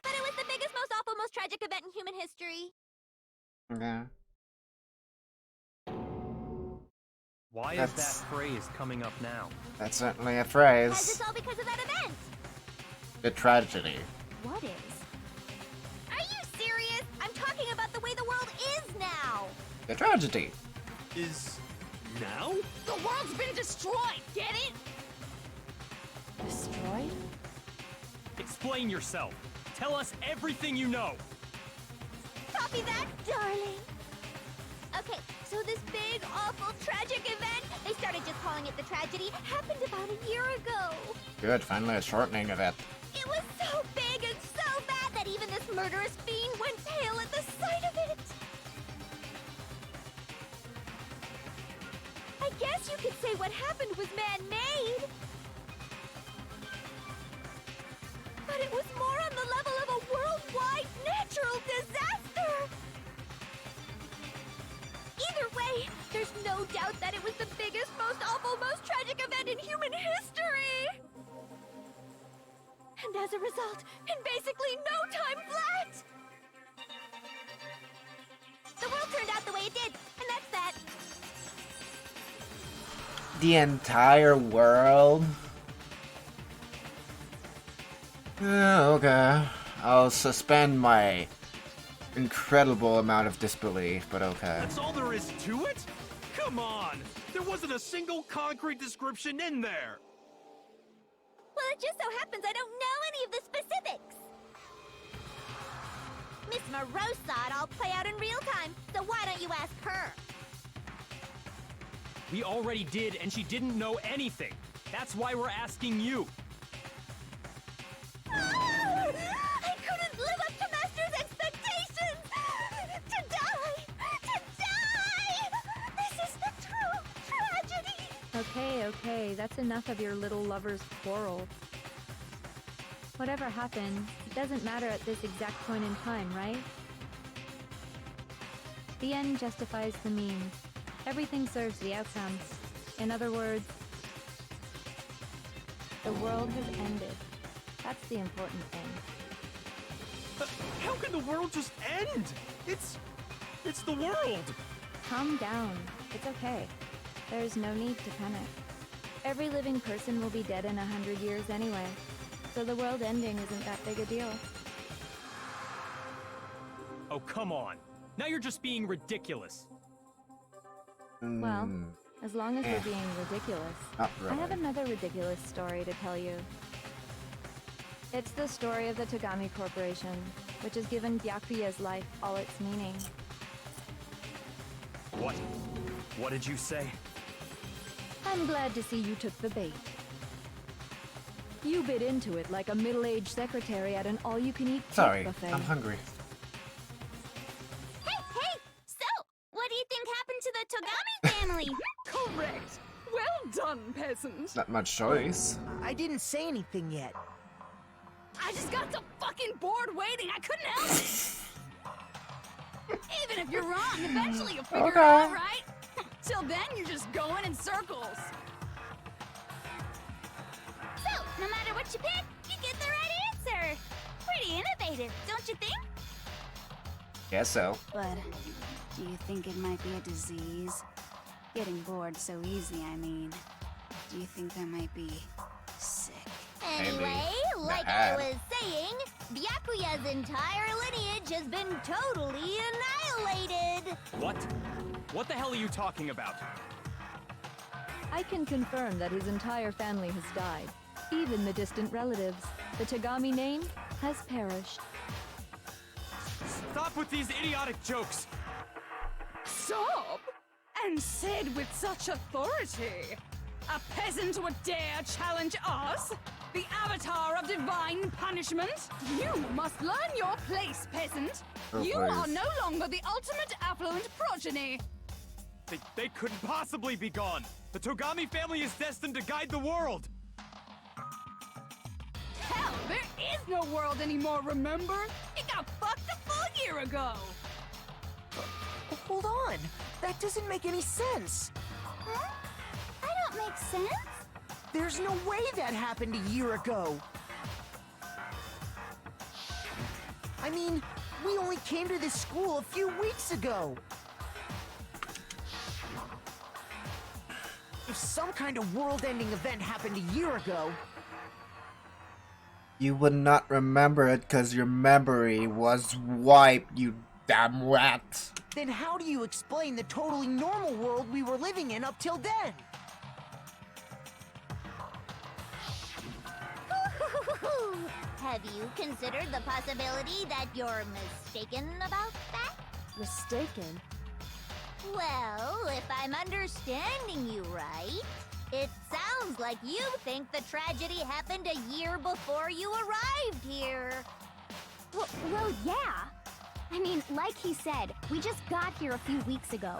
But it was the biggest, most awful, most tragic event in human history. Okay. Why is That's- that phrase coming up now? That's certainly a Guys, phrase. it's all because of that event. The tragedy. What is? Are you serious? I'm talking about the way the world is now. The tragedy. Is now? The world's been destroyed, get it? Destroyed? Explain yourself. Tell us everything you know. Copy that, darling. Okay, so this big, awful, tragic event, they started just calling it the tragedy, happened about a year ago. Good, finally a shortening of it. It was so big and so bad that even this murderous fiend went pale at the sight of it. I guess you could say what happened was man-made. But it was more on the level of a worldwide natural disaster. Either way, there's no doubt that it was the biggest, most awful, most tragic event in human history. And as a result, in basically no time flat, the world turned out the way it did, and that's that. The entire world? Okay. I'll suspend my incredible amount of disbelief, but okay. That's all there is to it? Come on! There wasn't a single concrete description in there! Well, it just so happens I don't know any of the specifics. Miss Moreau saw it all play out in real time, so why don't you ask her? We already did, and she didn't know anything. That's why we're asking you. I couldn't live up to Master's expectations! To die! To die! This is a true tragedy! Okay, that's enough of your little lover's quarrel. Whatever happened, it doesn't matter at this exact point in time, right? The end justifies the means. Everything serves the outcome. In other words, the world has ended. That's the important thing. How can the world just end? It's the world! Calm down. It's okay. There's no need to panic. Every living person will be dead in 100 years anyway, so the world ending isn't that big a deal. Oh, come on. Now you're just being ridiculous. Well, as long as we're being ridiculous. Not I have really. another ridiculous story to tell you. It's the story of the Togami Corporation, which has given Byakuya's life all its meaning. What? What did you say? I'm glad to see you took the bait. You bit into it like a middle-aged secretary at an all-you-can-eat Sorry, buffet. I'm hungry. Hey! So, what do you think happened to the Togami family? Correct. Well done, peasant. Not much choice. I didn't say anything yet. I just got so fucking bored waiting, I couldn't help it. Even if you're wrong, eventually you'll figure it out, right? Till then, you're just going in circles. So, no matter what you pick, you get the right answer. Pretty innovative, don't you think? Guess so. But do you think it might be a disease? Getting bored so easy, I mean. Do you think that might be sick? Anyway, like I was saying, Byakuya's entire lineage has been totally annihilated. What? What the hell are you talking about? I can confirm that his entire family has died. Even the distant relatives. The Togami name has perished. Stop with these idiotic jokes! Stop! And said with such authority. A peasant would dare challenge us? The avatar of divine punishment? You must learn your place, peasant. You are no longer the ultimate affluent progeny. They couldn't possibly be gone! The Togami family is destined to guide the world! Hell, there is no world anymore, remember? It got fucked a full year ago! Hold on! That doesn't make any sense! Huh? I don't make sense. There's no way that happened a year ago! I mean, we only came to this school a few weeks ago! If some kind of world-ending event happened a year ago... You would not remember it because your memory was wiped, you damn rat. Then how do you explain the totally normal world we were living in up till then? Have you considered the possibility that you're mistaken about that? Mistaken? Well, if I'm understanding you right, it sounds like you think the tragedy happened a year before you arrived here. Well, yeah. I mean, like he said, we just got here a few weeks ago.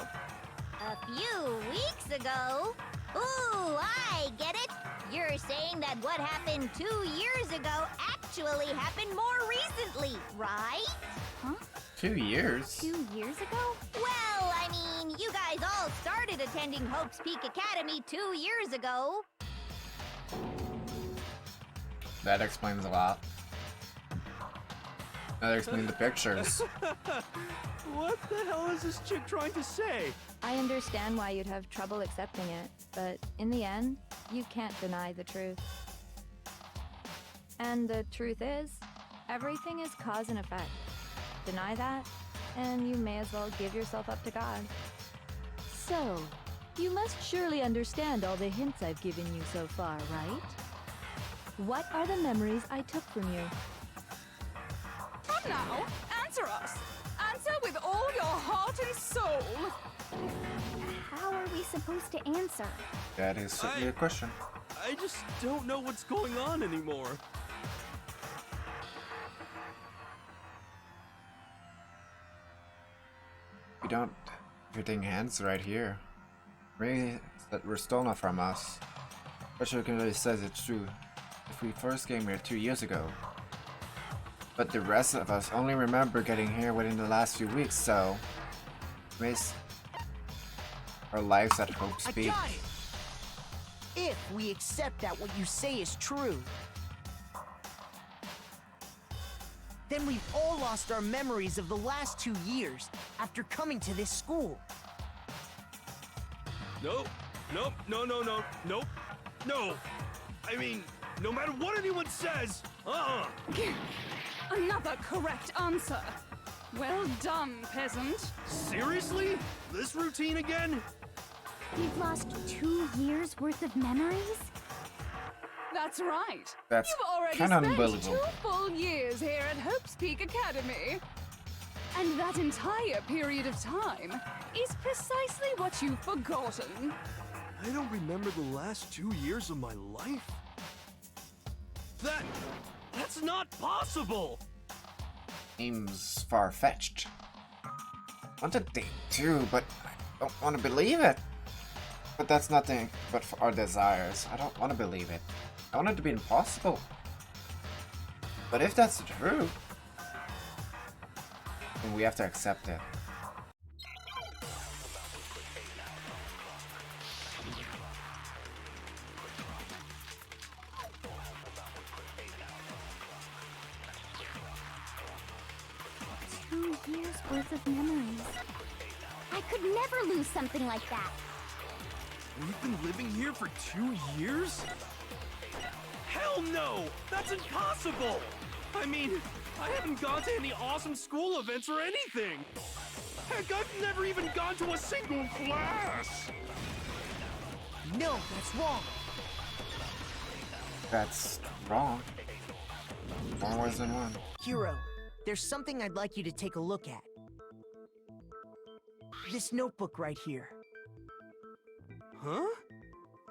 A few weeks ago? Ooh, I get it. You're saying that what happened 2 years ago actually happened more recently, right? Huh? 2 years? 2 years ago? Well, I mean, you guys all started attending Hope's Peak Academy 2 years ago. That explains a lot. That explains the pictures. What the hell is this chick trying to say? I understand why you'd have trouble accepting it, but in the end, you can't deny the truth. And the truth is, everything is cause and effect. Deny that, and you may as well give yourself up to God. So, you must surely understand all the hints I've given you so far, right? What are the memories I took from you? Come now, answer us. Answer with all your heart and soul. How are we supposed to answer? That is certainly a question. I just don't know what's going on anymore. We don't. Everything hands right here. Maybe that were stolen from us. Special really says it's true. If we first came here 2 years ago. But the rest of us only remember getting here within the last few weeks, so miss our lives at Hope's Peak. I got it! If we accept that what you say is true, then we've all lost our memories of the last 2 years after coming to this school. Nope. Nope. No. Nope. No. I mean, no matter what anyone says, Another correct answer. Well done, peasant. Seriously? This routine again? You've lost 2 years worth of memories? That's right. That's You've already kinda spent unbelievable. 2 full years here at Hope's Peak Academy. And that entire period of time is precisely what you've forgotten. I don't remember the last 2 years of my life. That's not possible! Seems far-fetched. I want to date too, but I don't want to believe it. But that's nothing but for our desires. I don't want to believe it. I want it to be impossible. But if that's true, then we have to accept it. Years worth of memories. I could never lose something like that. We've been living here for 2 years? Hell no! That's impossible! I mean, I haven't gone to any awesome school events or anything! Heck, I've never even gone to a single class! No, that's wrong. That's wrong. More ways than one. Hero, there's something I'd like you to take a look at. This notebook right here. Huh?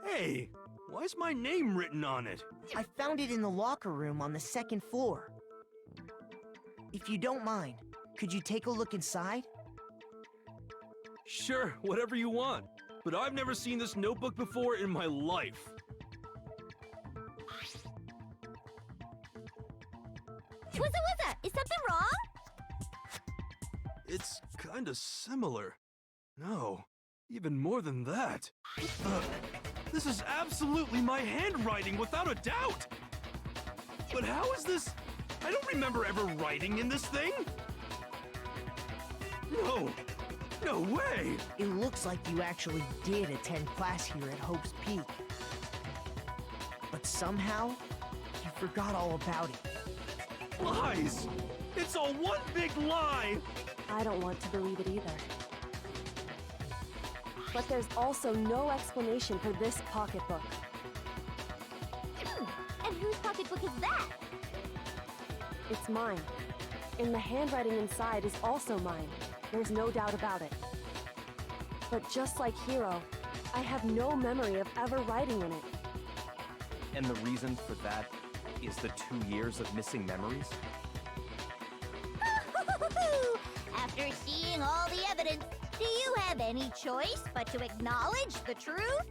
Hey, why's my name written on it? I found it in the locker room on the 2nd floor. If you don't mind, could you take a look inside? Sure, whatever you want. But I've never seen this notebook before in my life. What's is something wrong? It's kinda similar. No, even more than that. This is absolutely my handwriting, without a doubt! But how is this? I don't remember ever writing in this thing! No way! It looks like you actually did attend class here at Hope's Peak. But somehow, you forgot all about it. Lies! It's all one big lie! I don't want to believe it either. But there's also no explanation for this pocketbook. And whose pocketbook is that? It's mine. And the handwriting inside is also mine. There's no doubt about it. But just like Hiro, I have no memory of ever writing in it. And the reason for that is the 2 years of missing memories? After seeing all the evidence, do you have any choice but to acknowledge the truth?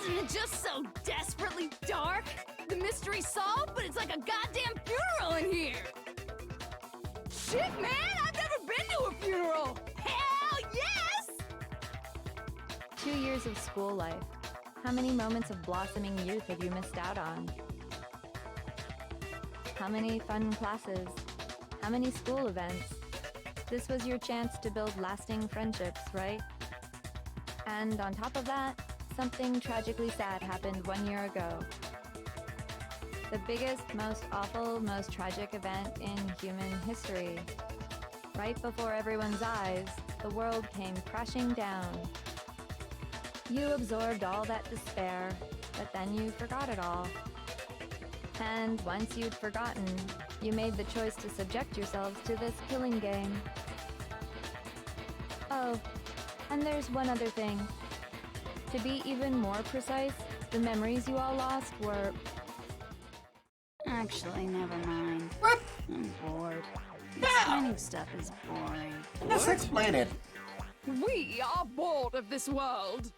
Isn't it just so desperately dark? The mystery's solved, but it's like a goddamn funeral in here! Shit, man! I've never been to a funeral! Hell yes! 2 years of school life. How many moments of blossoming youth have you missed out on? How many fun classes? How many school events? This was your chance to build lasting friendships, right? And on top of that, something tragically sad happened 1 year ago. The biggest, most awful, most tragic event in human history. Right before everyone's eyes, the world came crashing down. You absorbed all that despair, but then you forgot it all. And once you'd forgotten, you made the choice to subject yourselves to this killing game. Oh, and there's one other thing. To be even more precise, the memories you all lost were... Actually, never mind. What? I'm bored. Explaining stuff is boring. Let's explain it. We are bored of this world.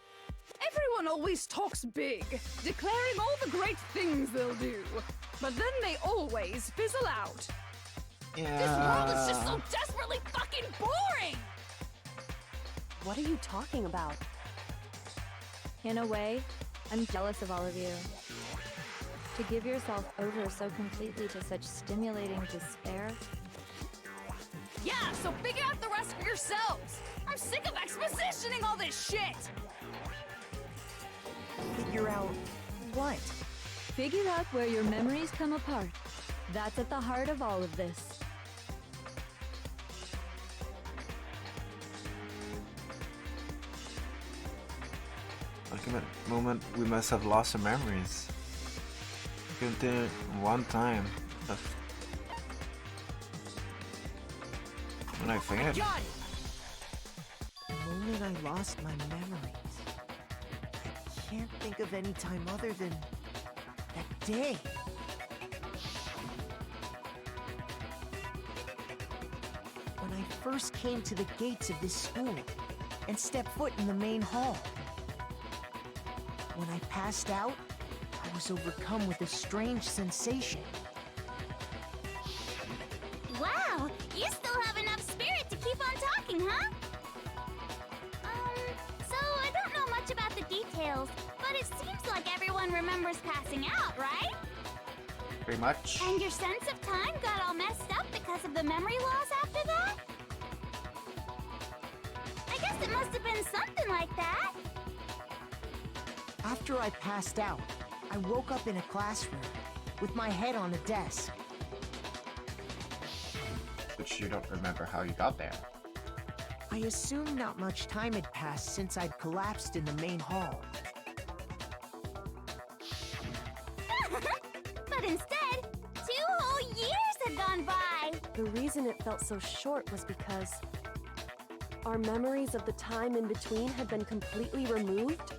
Everyone always talks big, declaring all the great things they'll do. But then they always fizzle out. Yeah. This world is just so desperately fucking boring! What are you talking about? In a way, I'm jealous of all of you. To give yourself over so completely to such stimulating despair. Yeah, so figure out the rest for yourselves! I'm sick of expositioning all this shit! Figure out what? Figure out where your memories come apart. That's at the heart of all of this. Like in that moment, we must have lost our memories. We did it one time. When I fainted. Got it! The moment I lost my memories. I can't think of any time other than that day. first came to the gates of this school and stepped foot in the main hall. When I passed out, I was overcome with a strange sensation. Wow, you still have enough spirit to keep on talking, huh? So I don't know much about the details, but it seems like everyone remembers passing out, right? Pretty much. And your sense of time got all messed up because of the memory loss after that? I guess it must have been something like that. After I passed out, I woke up in a classroom with my head on a desk. But you don't remember how you got there. I assumed not much time had passed since I'd collapsed in the main hall. But instead, 2 whole years had gone by. The reason it felt so short was because our memories of the time in between had been completely removed.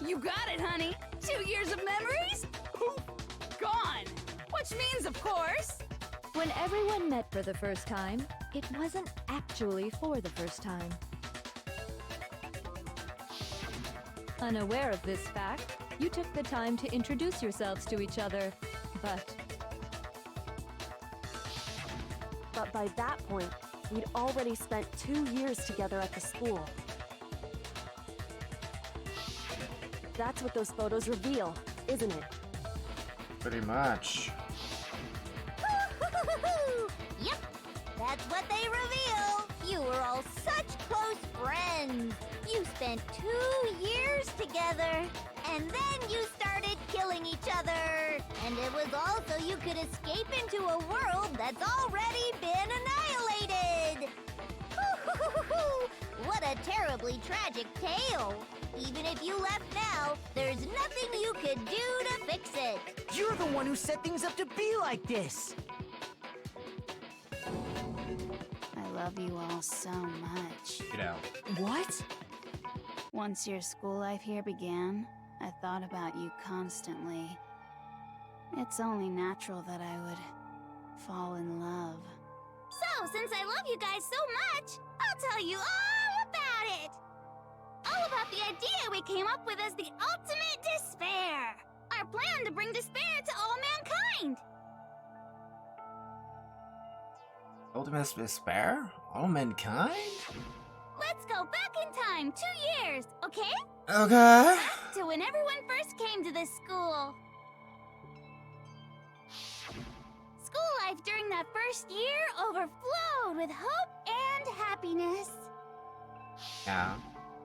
You got it, honey. 2 years of memories? Poof, gone. Which means, of course, When everyone met for the first time, it wasn't actually for the first time. Unaware of this fact, you took the time to introduce yourselves to each other, but by that point, we'd already spent 2 years together at the school. That's what those photos reveal, isn't it? Pretty much. Yep, that's what they reveal. You were all such close friends. You spent 2 years together, and then you started killing each other. And it was all so you could escape into a world that's already been annihilated. What a terribly tragic tale. Even if you left now, there's nothing you could do to fix it. You're the one who set things up to be like this! I love you all so much. Get out. What? Once your school life here began, I thought about you constantly. It's only natural that I would fall in love. So, since I love you guys so much, I'll tell you all about it. All about the idea we came up with as the ultimate despair. Our plan to bring despair to all mankind. Ultimate despair? All mankind? Let's go back in time 2 years, okay? Okay. Back to when everyone first came to this school. School life during that first year overflowed with hope and happiness. Yeah.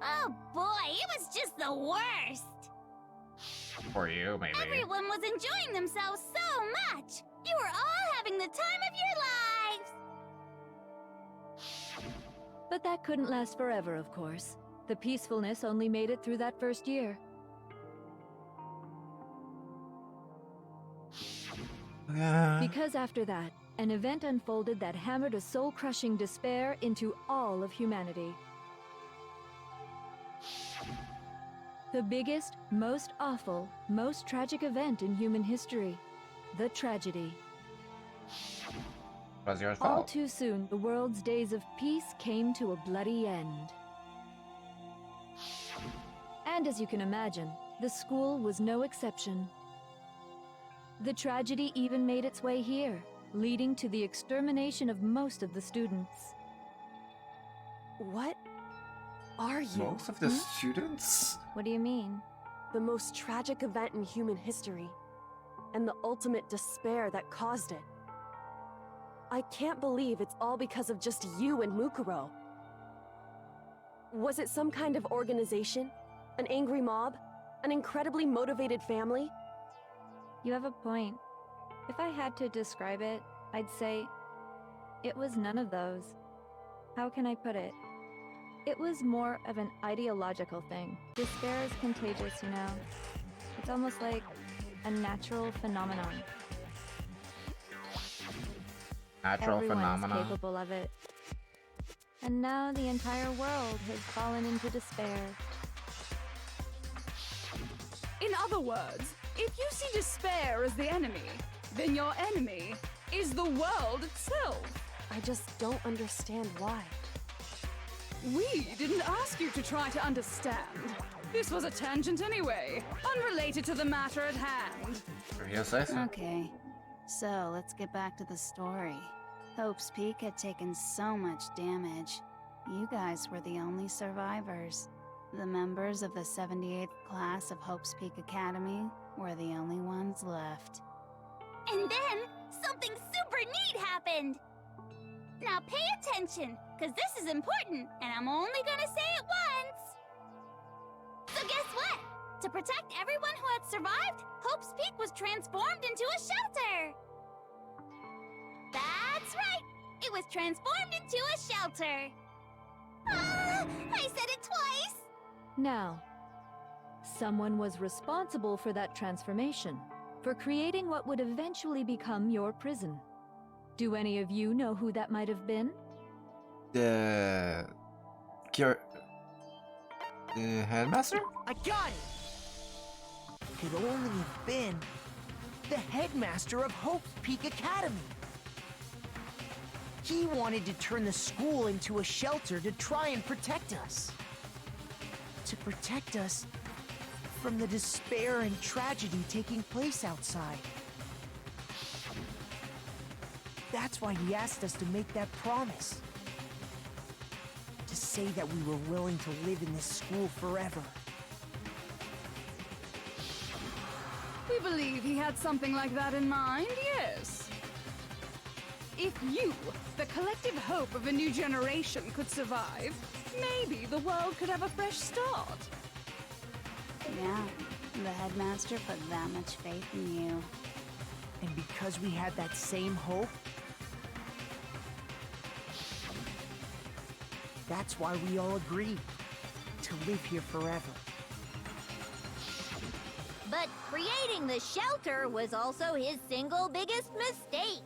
Oh boy, it was just the worst. For you, maybe. Everyone was enjoying themselves so much. You were all having the time of your lives. But that couldn't last forever, of course. The peacefulness only made it through that first year. Because after that, an event unfolded that hammered a soul-crushing despair into all of humanity. The biggest, most awful, most tragic event in human history. The tragedy. Was your All fault. too soon, the world's days of peace came to a bloody end. And as you can imagine, the school was no exception. The tragedy even made its way here, leading to the extermination of most of the students. What are you? Most of the students? What do you mean? The most tragic event in human history, and the ultimate despair that caused it. I can't believe it's all because of just you and Mukuro. Was it some kind of organization? An angry mob? An incredibly motivated family? You have a point. If I had to describe it, I'd say it was none of those. How can I put it? It was more of an ideological thing. Despair is contagious, you know. It's almost like a natural phenomenon. Natural Everyone's phenomena. capable of it. And now the entire world has fallen into despair. in other words, if you see despair as the enemy, then your enemy is the world itself. I just don't understand why. We didn't ask you to try to understand. This was a tangent anyway, unrelated to the matter at hand. He'll say so. Okay, so let's get back to the story. Hope's Peak had taken so much damage. You guys were the only survivors. The members of the 78th class of Hope's Peak Academy were the only ones left. And then, something super neat happened! Now pay attention, because this is important, and I'm only gonna say it once! So guess what? To protect everyone who had survived, Hope's Peak was transformed into a shelter! That's right! It was transformed into a shelter! Ah! I said it twice! Now, someone was responsible for that transformation, for creating what would eventually become your prison. Do any of you know who that might have been? The headmaster? I got it! Could only have been the headmaster of Hope's Peak Academy. He wanted to turn the school into a shelter to try and protect us. To protect us from the despair and tragedy taking place outside. That's why he asked us to make that promise. To say that we were willing to live in this school forever. We believe he had something like that in mind, yes. If you, the collective hope of a new generation, could survive, maybe the world could have a fresh start. Yeah, the headmaster put that much faith in you. And because we had that same hope, that's why we all agreed to live here forever. But creating the shelter was also his single biggest mistake.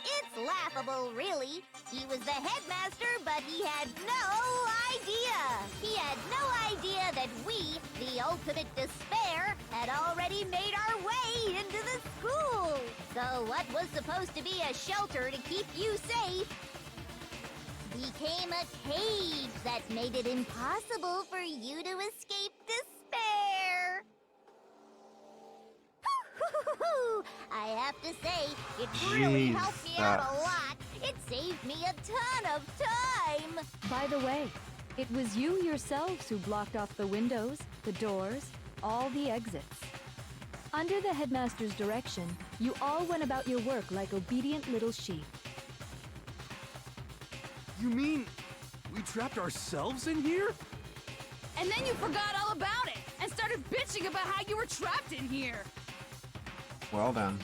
It's laughable, really. He was the headmaster, but he had no idea. He had no idea that we, the ultimate despair, had already made our way into the school. So what was supposed to be a shelter to keep you safe became a cage that made it impossible for you to escape despair. I have to say, it really helped me out a lot. It saved me a ton of time. By the way, it was you yourselves who blocked off the windows, the doors, all the exits. Under the headmaster's direction, you all went about your work like obedient little sheep. You mean we trapped ourselves in here? And then you forgot all about it and started bitching about how you were trapped in here. Well done.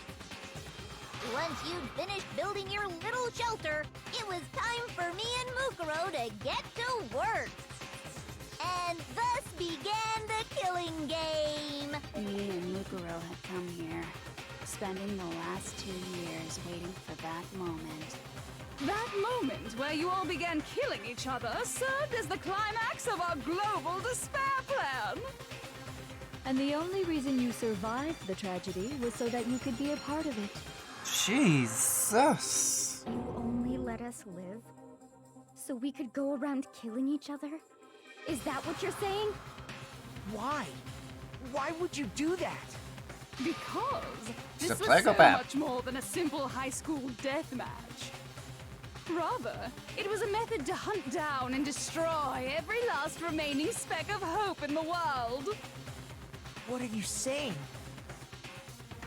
Once you'd finished building your little shelter, it was time for me and Mukuro to get to work. And thus began the killing game. Me and Mukuro had come here, spending the last 2 years waiting for that moment. That moment where you all began killing each other served as the climax of our global despair plan. And the only reason you survived the tragedy was so that you could be a part of it. Jesus. You only let us live so we could go around killing each other? Is that what you're saying? Why? Why would you do that? Because It's this a was so psychopath. much more than a simple high school death match. Rather, it was a method to hunt down and destroy every last remaining speck of hope in the world. What are you saying?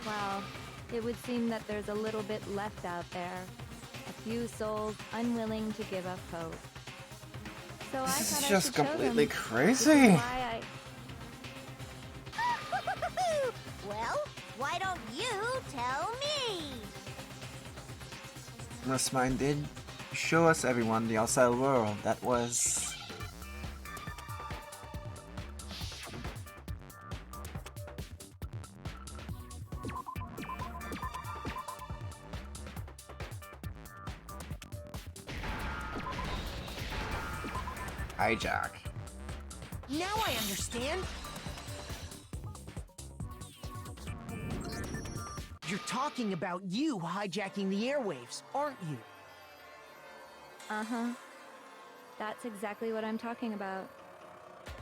Well, it would seem that there's a little bit left out there. A few souls unwilling to give up hope. So I This thought is I just should show completely them. crazy. This is why Well, why don't you tell me? Unless mine did show us everyone the outside world. That was... hijack. Now I understand. You're talking about you hijacking the airwaves, aren't you? Uh-huh. That's exactly what I'm talking about.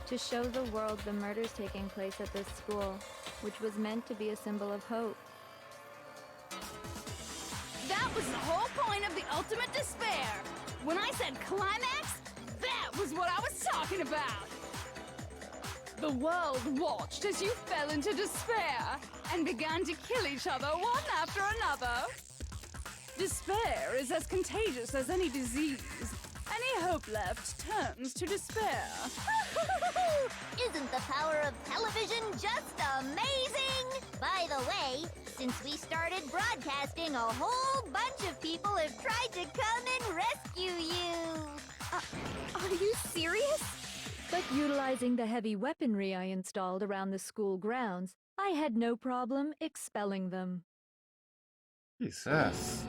To show the world the murders taking place at this school, which was meant to be a symbol of hope. That was the whole point of the ultimate despair. When I said climax, that was what I was talking about. The world watched as you fell into despair and began to kill each other one after another. Despair is as contagious as any disease. Any hope left turns to despair. Isn't the power of television just amazing? By the way, since we started broadcasting, a whole bunch of people have tried to come and rescue you. Are you serious? But utilizing the heavy weaponry I installed around the school grounds, I had no problem expelling them. Jesus.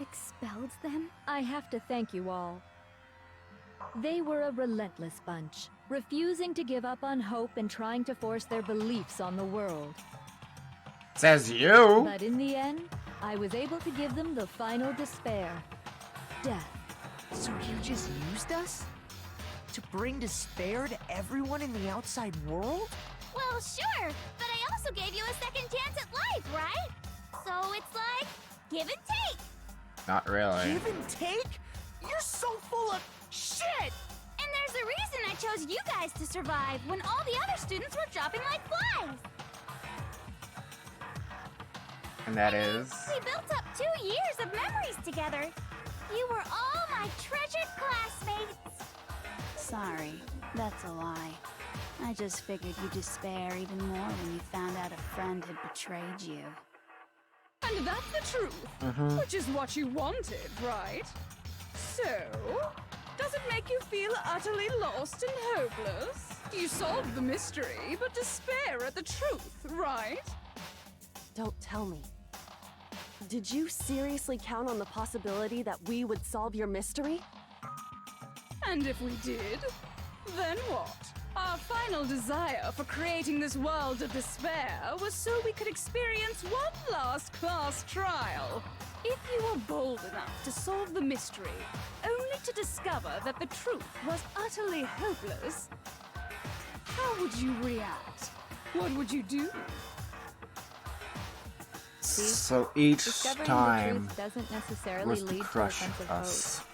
Expelled them? I have to thank you all. They were a relentless bunch, refusing to give up on hope and trying to force their beliefs on the world. Says you! But in the end, I was able to give them the final despair. Death. So you just used us? To bring despair to everyone in the outside world? Well, sure, but I also gave you a second chance at life, right? So it's like, give and take. Not really. Give and take? You're so full of shit! And there's a reason I chose you guys to survive when all the other students were dropping like flies. And that is... We built up 2 years of memories together. You were all my treasured classmates. Sorry, that's a lie. I just figured you'd despair even more when you found out a friend had betrayed you. And that's the truth, which is what you wanted, right? So, does it make you feel utterly lost and hopeless? You solved the mystery, but despair at the truth, right? Don't tell me. Did you seriously count on the possibility that we would solve your mystery? And if we did, then what? Our final desire for creating this world of despair was so we could experience one last class trial. If you were bold enough to solve the mystery, only to discover that the truth was utterly hopeless, how would you react? What would you do? So each Discovering time the truth doesn't necessarily was to lead to a crush sense of us. hope.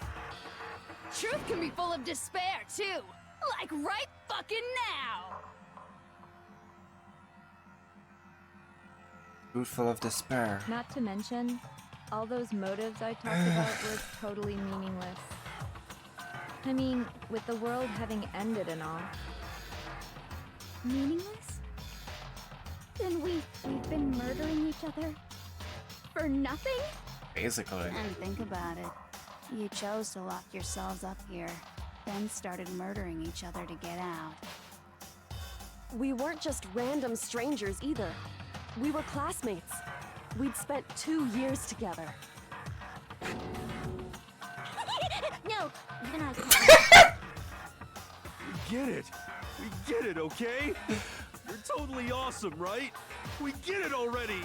Truth can be full of despair, too. Like right fucking now. Food full of despair. Not to mention, all those motives I talked about were totally meaningless. I mean, with the world having ended and all. Meaningless? Then we've been murdering each other? For nothing? Basically. And think about it. You chose to lock yourselves up here, then started murdering each other to get out. We weren't just random strangers either. We were classmates. We'd spent 2 years together. No, even I can't. We get it. We get it, okay? You're totally awesome, right? We get it already.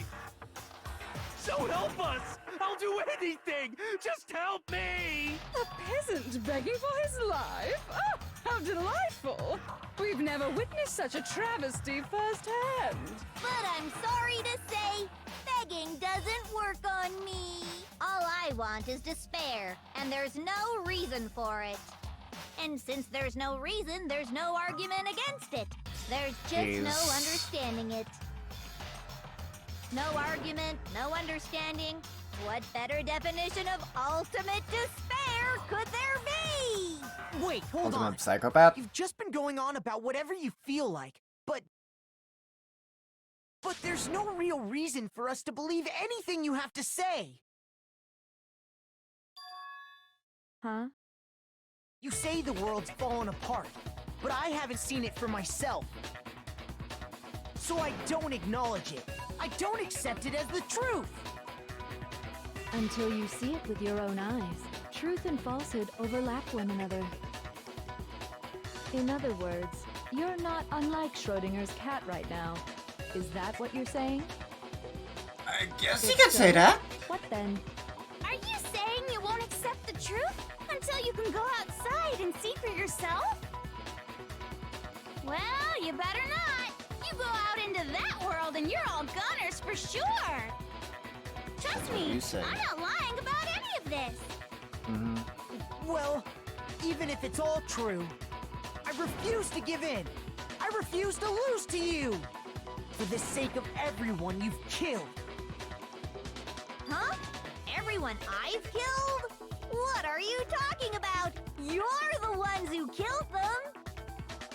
So help us! I'll do anything! Just help me! A peasant begging for his life? Oh, how delightful! We've never witnessed such a travesty firsthand. But I'm sorry to say, begging doesn't work on me. All I want is despair, and there's no reason for it. And since there's no reason, there's no argument against it. There's just no understanding it. No argument, no understanding. What better definition of ultimate despair could there be? Wait, hold on. Ultimate psychopath? You've just been going on about whatever you feel like, but there's no real reason for us to believe anything you have to say. Huh? You say the world's fallen apart, but I haven't seen it for myself. So I don't acknowledge it. I don't accept it as the truth. Until you see it with your own eyes, truth and falsehood overlap one another. In other words, you're not unlike Schrodinger's cat right now. Is that what you're saying? I guess you could say that. What then? Are you saying you won't accept the truth until you can go outside and see for yourself? Well, you better not. You go out into that world and you're all goners for sure. Trust me, I'm not lying about any of this. Well, even if it's all true, I refuse to give in. I refuse to lose to you. For the sake of everyone you've killed. Huh? Everyone I've killed? What are you talking about? You're the ones who killed them.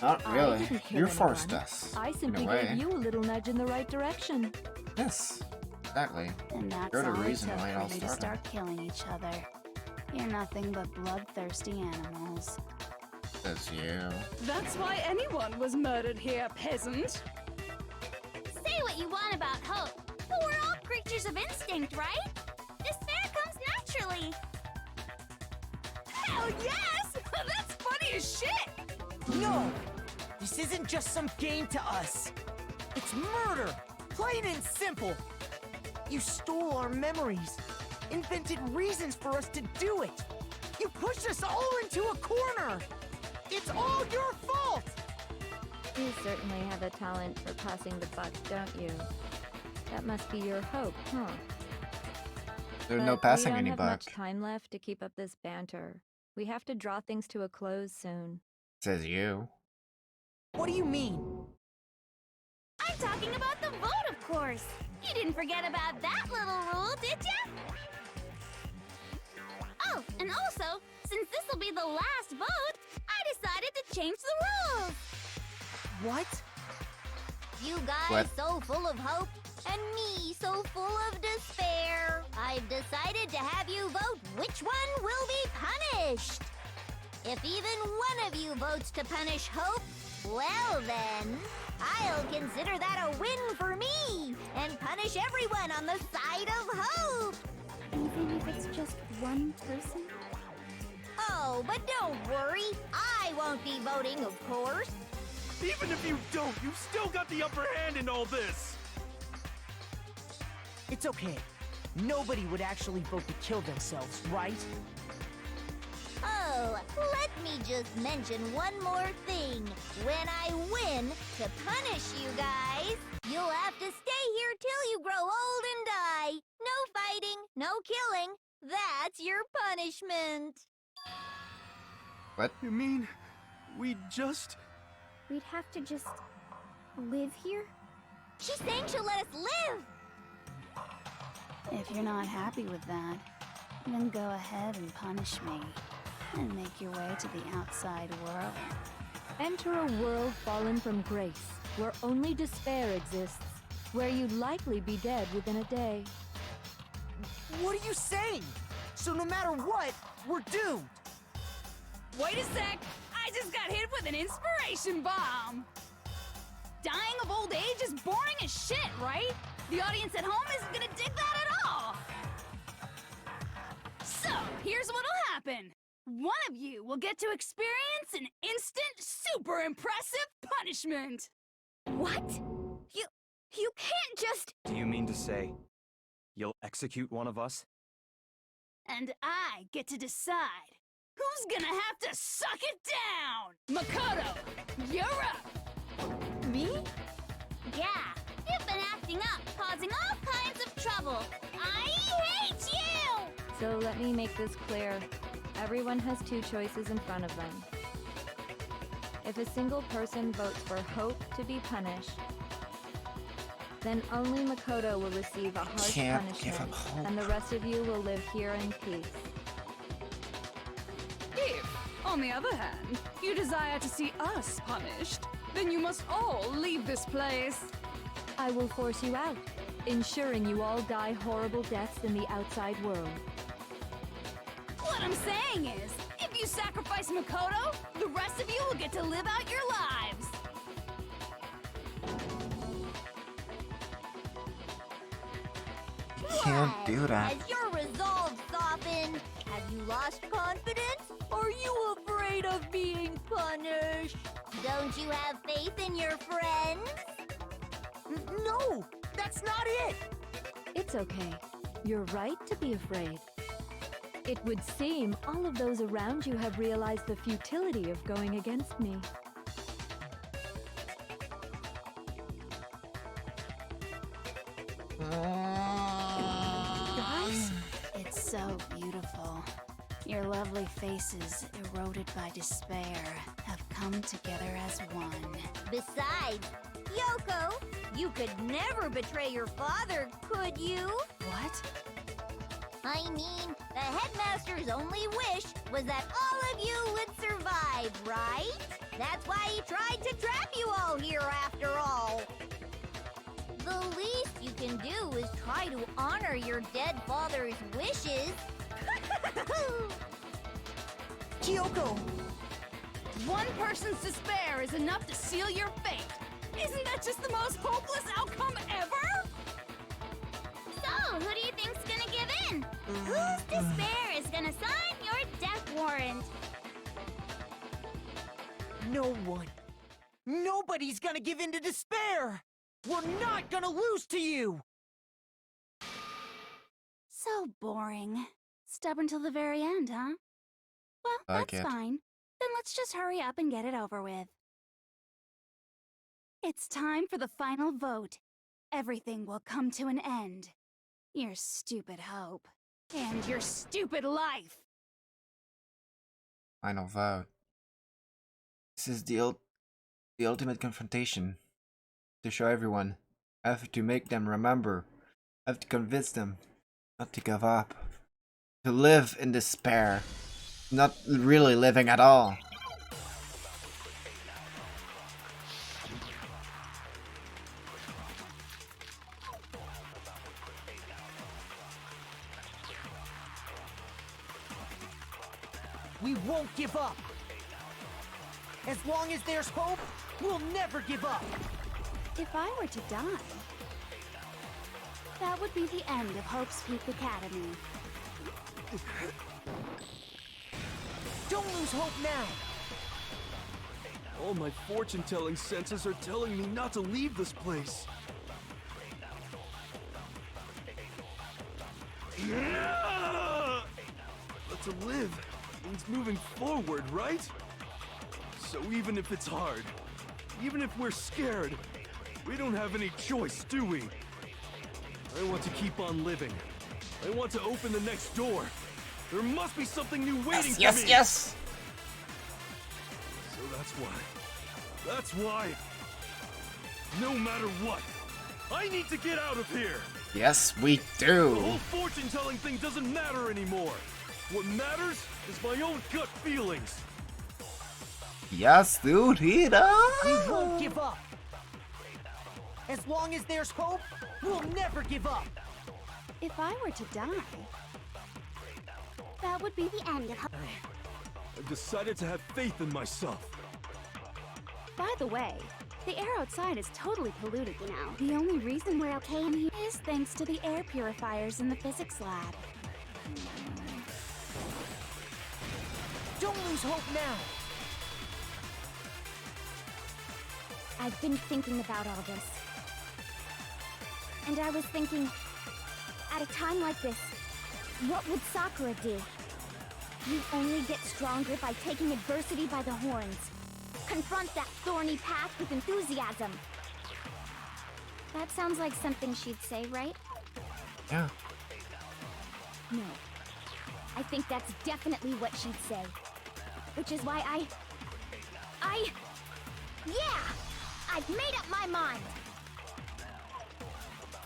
Not I really. didn't kill You forced anyone. us. I in a simply way. gave you a little nudge in the right direction. Yes, exactly. And that's You're the all reason it took why it all for you to started. start killing each other. You're nothing but bloodthirsty animals. Says you. That's why anyone was murdered here, peasant. Say what you want about hope, but we're all creatures of instinct, right? Despair comes naturally. Hell yes! That's funny as shit! No! This isn't just some game to us. It's murder! Plain and simple! You stole our memories, invented reasons for us to do it. You pushed us all into a corner! It's all your fault! You certainly have a talent for passing the buck, don't you? That must be your hope, huh? There's But no passing we don't any have buck. much time left to keep up this banter. We have to draw things to a close soon. Says you. What do you mean? I'm talking about the vote, of course. You didn't forget about that little rule, did ya? Oh, and also, since this will be the last vote, I decided to change the rules. What? You guys What? so full of hope, and me so full of despair. I've decided to have you vote which one will be punished. If even one of you votes to punish Hope, well then, I'll consider that a win for me and punish everyone on the side of Hope. Even if it's just one person? Oh, but don't worry, I won't be voting, of course. Even if you don't, you've still got the upper hand in all this! It's okay. Nobody would actually vote to kill themselves, right? Oh, let me just mention one more thing. When I win to punish you guys, you'll have to stay here till you grow old and die. No fighting, no killing. That's your punishment. What? You mean, we'd We'd have to just live here? She's saying she'll let us live. If you're not happy with that, then go ahead and punish me. And make your way to the outside world. Enter a world fallen from grace, where only despair exists, where you'd likely be dead within a day. What are you saying? So no matter what, we're doomed! Wait a sec! I just got hit with an inspiration bomb! Dying of old age is boring as shit, right? The audience at home isn't gonna dig that at all! So, here's what'll happen. One of you will get to experience an instant, super impressive punishment! What? You can't just... Do you mean to say you'll execute one of us? And I get to decide who's gonna have to suck it down! Makoto, you're up! Me? Yeah, you've been acting up, causing all kinds of trouble. I hate you! So let me make this clear. Everyone has two choices in front of them. If a single person votes for Hope to be punished, then only Makoto will receive a harsh Can't give punishment, up hope. and the rest of you will live here in peace. If, on the other hand, you desire to see us punished, then you must all leave this place. I will force you out, ensuring you all die horrible deaths in the outside world. What I'm saying is, if you sacrifice Makoto, the rest of you will get to live out your lives. Can't What? do that. Has your resolve softened? Have you lost confidence? Are you afraid of being punished? Don't you have faith in your friends? No! That's not it! It's okay. You're right to be afraid. It would seem all of those around you have realized the futility of going against me. Guys, it's so beautiful. Your lovely faces, eroded by despair, have come together as one. Besides, Yoko, you could never betray your father, could you? What? I mean, the headmaster's only wish was that all of you would survive, right? That's why he tried to trap you all here after all. The least you can do is try to honor your dead father's wishes. Kyoko! One person's despair is enough to seal your fate. Isn't that just the most hopeless outcome ever? So, who do you think's gonna give in? Whose despair is gonna sign your death warrant? No one. Nobody's gonna give in to despair! We're not gonna lose to you! So boring. Stubborn till the very end, huh? Well, Like that's it. fine. Then let's just hurry up and get it over with. It's time for the final vote. Everything will come to an end. Your stupid hope. And your stupid life! Final vote. This is the ultimate confrontation. To show everyone. I have to make them remember. I have to convince them not to give up. To live in despair. Not really living at all. We won't give up! As long as there's hope, we'll never give up! If I were to die, that would be the end of Hope's Peak Academy. Don't lose hope now! All my fortune-telling senses are telling me not to leave this place. But to live means moving forward, right? So even if it's hard, even if we're scared, we don't have any choice, do we? I want to keep on living. I want to open the next door. There must be something new waiting for me. Yes! So that's why, no matter what, I need to get out of here. Yes, we The do. whole fortune-telling thing doesn't matter anymore. What matters is my own gut feelings. Yes, dude, he does. We won't give up! As long as there's hope, we'll never give up! If I were to die, that would be the end of Hope. I've decided to have faith in myself. By the way, the air outside is totally polluted, you know. The only reason we're okay in here is thanks to the air purifiers in the physics lab. Don't lose hope now! I've been thinking about all this. And I was thinking, at a time like this, what would Sakura do? You only get stronger by taking adversity by the horns. Confront that thorny path with enthusiasm. That sounds like something she'd say, right? Yeah. No. I think that's definitely what she'd say. Which is why yeah! I've made up my mind!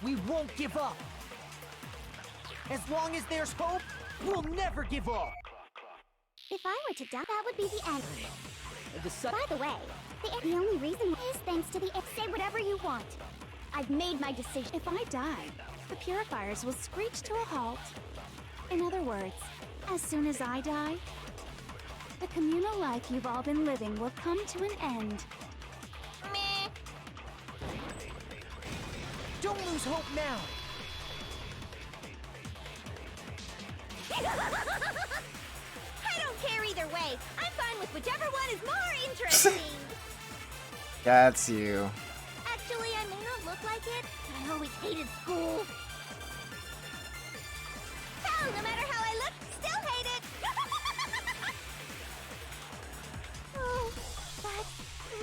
We won't give up! As long as there's hope, we'll never give up! If I were to die, that would be the end. By the way, the only reason is thanks to the say whatever you want. I've made my decision. If I die, the purifiers will screech to a halt. In other words, as soon as I die, the communal life you've all been living will come to an end. Meh. Don't lose hope now! I don't care either way. I'm fine with whichever one is more interesting. That's you. Actually, I may not look like it, but I always hated school. wrong. No matter how I look, still hate it. Oh, but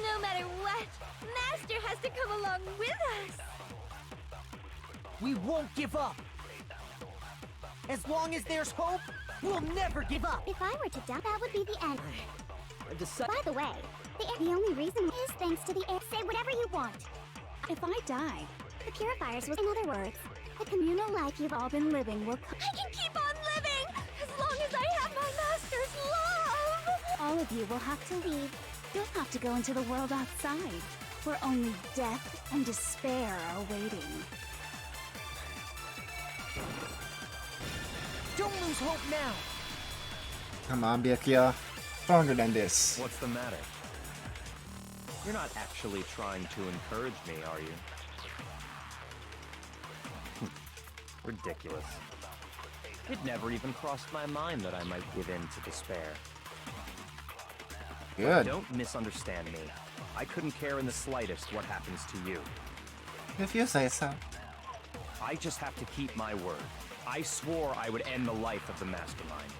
no matter what, Master has to come along with us. We won't give up. As long as there's hope, we'll never give up. If I were to die, that would be the end. I By the way, the only reason is thanks to the air. Say whatever you want. If I die, The purifiers will, in other words, the communal life you've all been living will. I can keep on living as long as I have my master's love. all of you will have to leave. You'll have to go into the world outside, where only death and despair are waiting. Don't lose hope now. Come on, Byakuya. Stronger than this. What's the matter? You're not actually trying to encourage me, are you? Ridiculous. It never even crossed my mind that I might give in to despair. Good. Don't misunderstand me. I couldn't care in the slightest what happens to you. If you say so. I just have to keep my word. I swore I would end the life of the mastermind.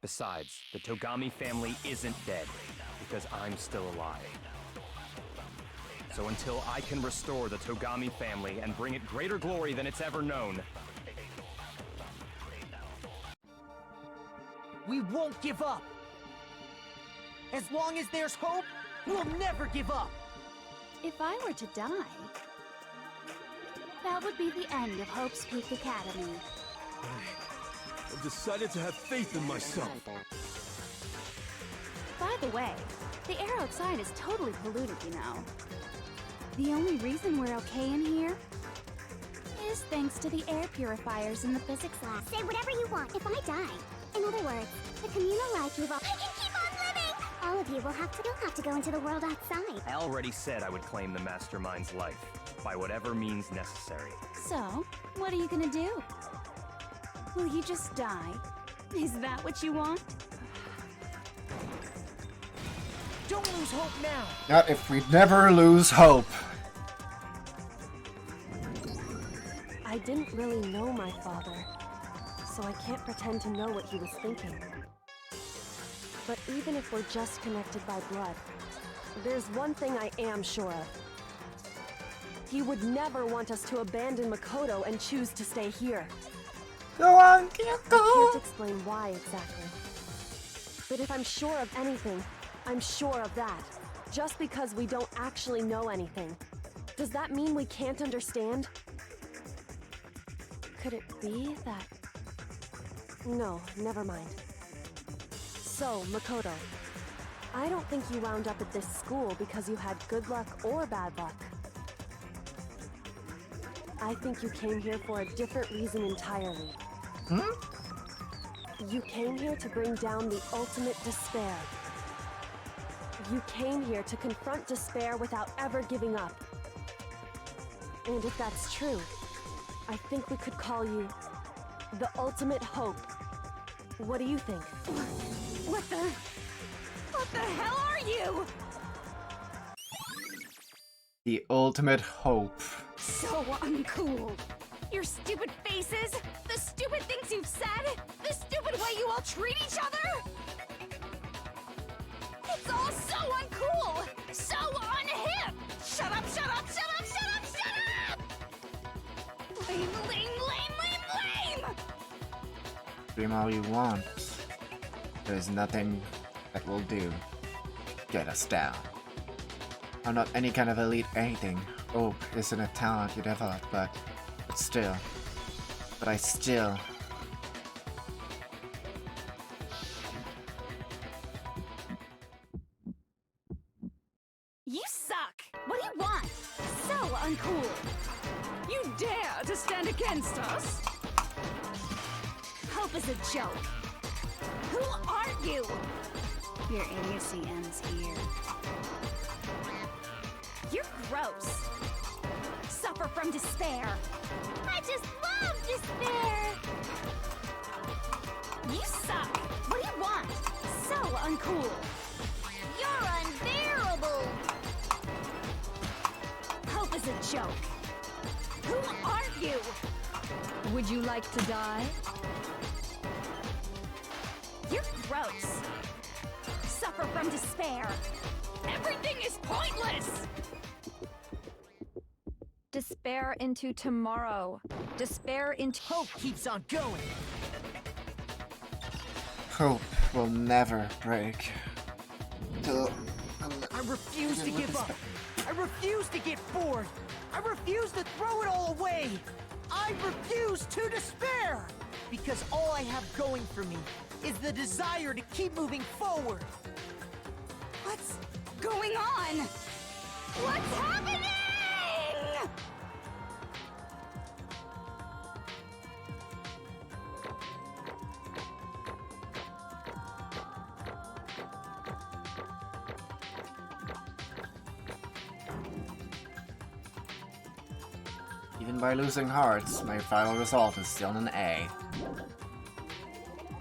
Besides, the Togami family isn't dead, because I'm still alive. So until I can restore the Togami family and bring it greater glory than it's ever known, We won't give up. As long as there's hope, we'll never give up. If I were to die, that would be the end of Hope's Peak Academy. I've decided to have faith in myself. By the way, the air outside is totally polluted, you know. The only reason we're okay in here is thanks to the air purifiers in the physics lab. Say whatever you want if I die. In other words, the communal life you've all. I can keep on living. All of you will have to. You'll have to go into the world outside. I already said I would claim the mastermind's life, by whatever means necessary. So, what are you gonna do? Will you just die? Is that what you want? Don't lose hope now. Not if we never lose hope. I didn't really know my father, so I can't pretend to know what he was thinking. But even if we're just connected by blood, there's one thing I am sure of. He would never want us to abandon Makoto and choose to stay here. Go on, I Kyoko! can't explain why exactly. But if I'm sure of anything, I'm sure of that. Just because we don't actually know anything, does that mean we can't understand? Could it be that... No, never mind. So, Makoto, I don't think you wound up at this school because you had good luck or bad luck. I think you came here for a different reason entirely. You came here to bring down the ultimate despair. You came here to confront despair without ever giving up. And if that's true, I think we could call you the ultimate hope. What do you think? What the hell are you? The ultimate hope. So uncool. Your stupid faces, the stupid things you've said, the stupid way you all treat each other. It's all so uncool, so unhip. Shut up, shut up, shut up, shut up, shut up! Lame, lame, lame, lame, lame! Dream all you want. There's nothing that will do. Get us down. I'm not any kind of elite anything. Hope isn't a talent you develop, but still. But I still... You suck! What do you want? So uncool! You dare to stand against us? Hope is a joke. Who are you? Your idiocy ends here. You're gross. Suffer from despair. I just love despair. You suck! What do you want? So uncool! You're unbearable. Hope is a joke. Who are you? Would you like to die? You're gross. Suffer from despair. Everything is pointless! Despair into tomorrow. Despair into Hope keeps on going. Hope will never break. I refuse to give up. I refuse to get bored. I refuse to throw it all away. I refuse to despair. Because all I have going for me is the desire to keep moving forward. What's going on? What's happening? Even by losing hearts, my final result is still an A.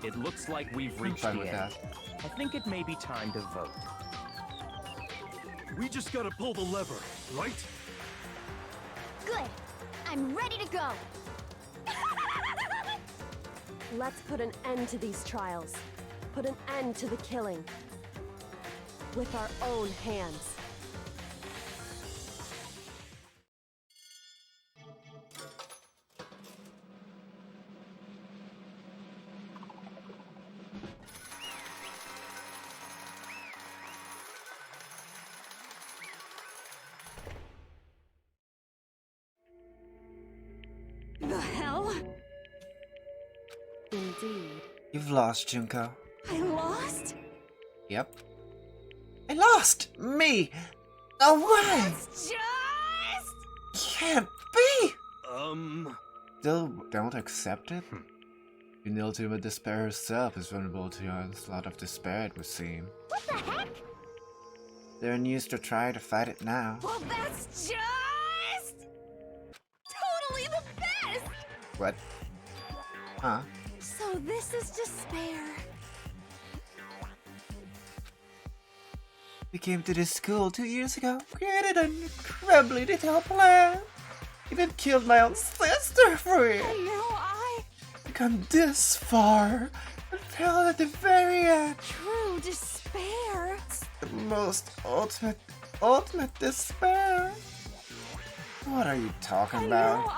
It looks like we've I'm reached fine the with end. that. I think it may be time to vote. We just gotta pull the lever, right? Good. I'm ready to go. Let's put an end to these trials. Put an end to the killing. With our own hands. The hell? Indeed. You've lost, Junko. I lost? Yep. I lost! Me! No way! Just... Can't be! Still Don't accept it? Even the ultimate despair herself is vulnerable to your onslaught of despair, it would seem. What the heck? There are news to try to fight it now. Well, that's just... totally the best! What? Huh? So this is despair. We came to this school 2 years ago, created an incredibly detailed plan. Even killed my own sister for it. And now I... We come this far, and failed at the very end. True despair. The most ultimate despair. What are you talking about?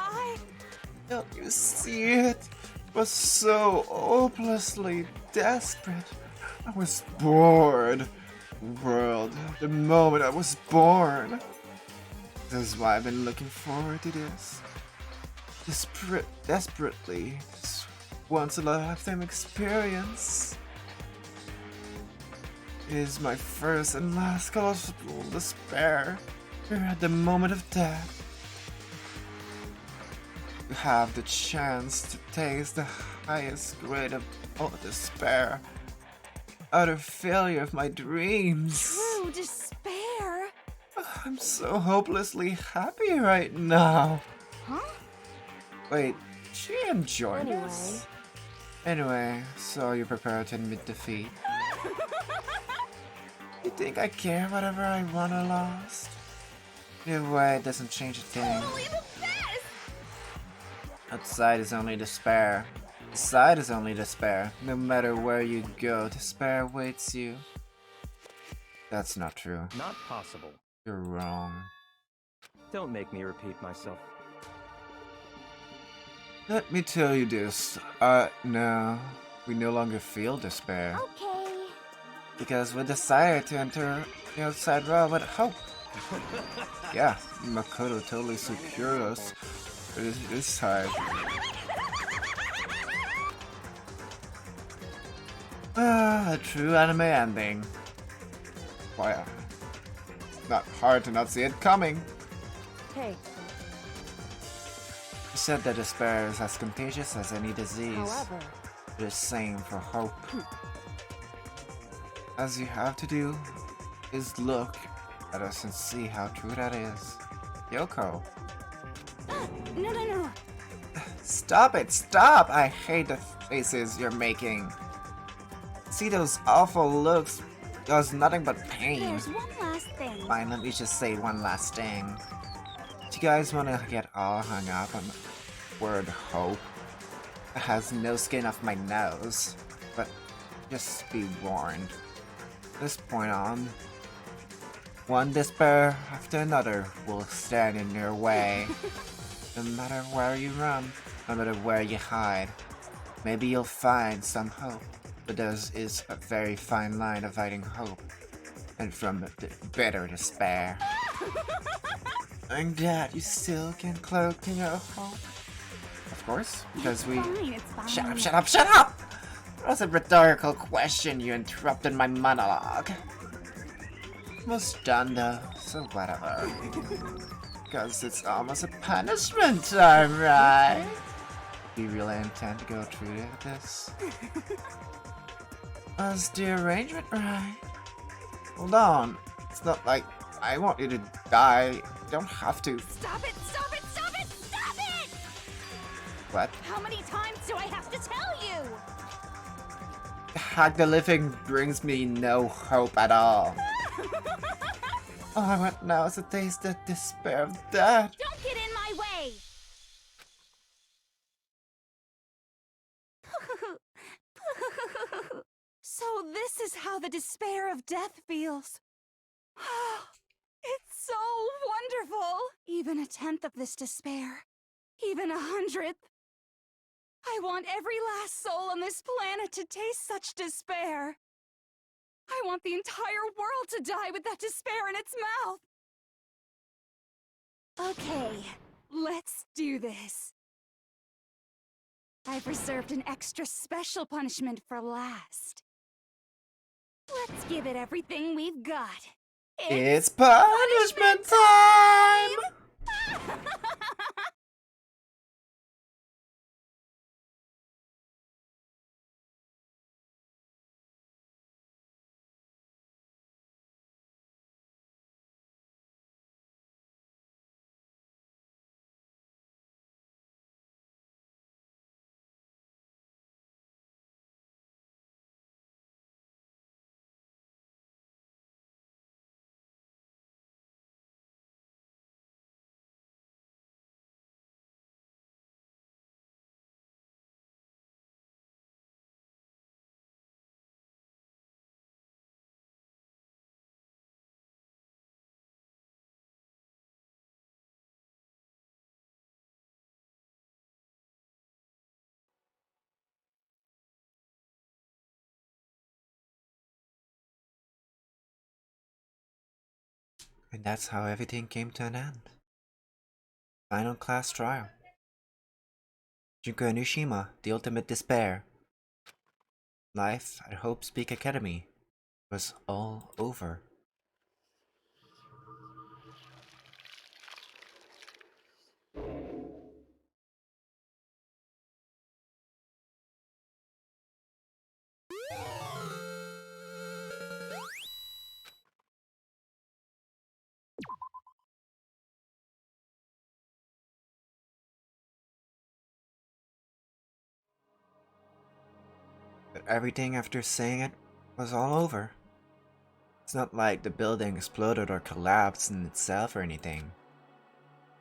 Don't you see it? I was so hopelessly desperate. I was bored. World, the moment I was born. This is why I've been looking forward to this. Desperately. This once in a lifetime experience. It is my first and last colossal despair. Here at the moment of death. You have the chance to taste the highest grade of all despair. Utter failure of my dreams. True despair. I'm so hopelessly happy right now. Huh? Wait, she enjoyed Anyway. this? Anyway, so you're prepared to admit defeat? You think I care whatever I won or lost? Either way, it doesn't change a thing. Totally the best! Outside is only despair. Inside is only despair. No matter where you go, despair awaits you. That's not true. Not possible. You're wrong. Don't make me repeat myself. Let me tell you this. No. We no longer feel despair. Okay. Because we decided to enter the outside world with hope. Yeah, Makoto totally secured us for this side. A true anime ending. Why, not hard to not see it coming. Hey, You said that despair is as contagious as any disease. however, The same for hope. As you have to do is look at us and see how true that is. Yoko. No. Stop it! Stop! I hate the faces you're making. See those awful looks? Cause nothing but pain. There's one last thing. Fine, let me just say one last thing. Do you guys wanna get all hung up on the word hope? has no skin off my nose, but just be warned. From this point on, one despair after another will stand in your way. No matter where you run, no matter where you hide, maybe you'll find some hope, but there is a very fine line dividing hope and from the bitter despair. And that you still can cloak in your hope. Of course, because we... It's fine. Shut up, shut up, shut up! That was a rhetorical question, you interrupted my monologue. Almost done though, so whatever. Because it's almost a punishment time, right? Do you really intend to go through with this? Was the arrangement right? Hold on, it's not like I want you to die. You don't have to. Stop it! Stop it! Stop it! Stop it! What? How many times do I have to tell you? Hack the living brings me no hope at all. All I want now is to taste the despair of death. Don't get in my way! So this is how the despair of death feels. It's so wonderful! Even a tenth of this despair, even 100th. I want every last soul on this planet to taste such despair. I want the entire world to die with that despair in its mouth. Okay, let's do this. I've reserved an extra special punishment for last. Let's give it everything we've got. It's punishment time! And that's how everything came to an end. Final class trial. Junko Nushima, the ultimate despair. Life at Hope's Peak Academy was all over. But everything after saying it was all over. It's not like the building exploded or collapsed in itself or anything.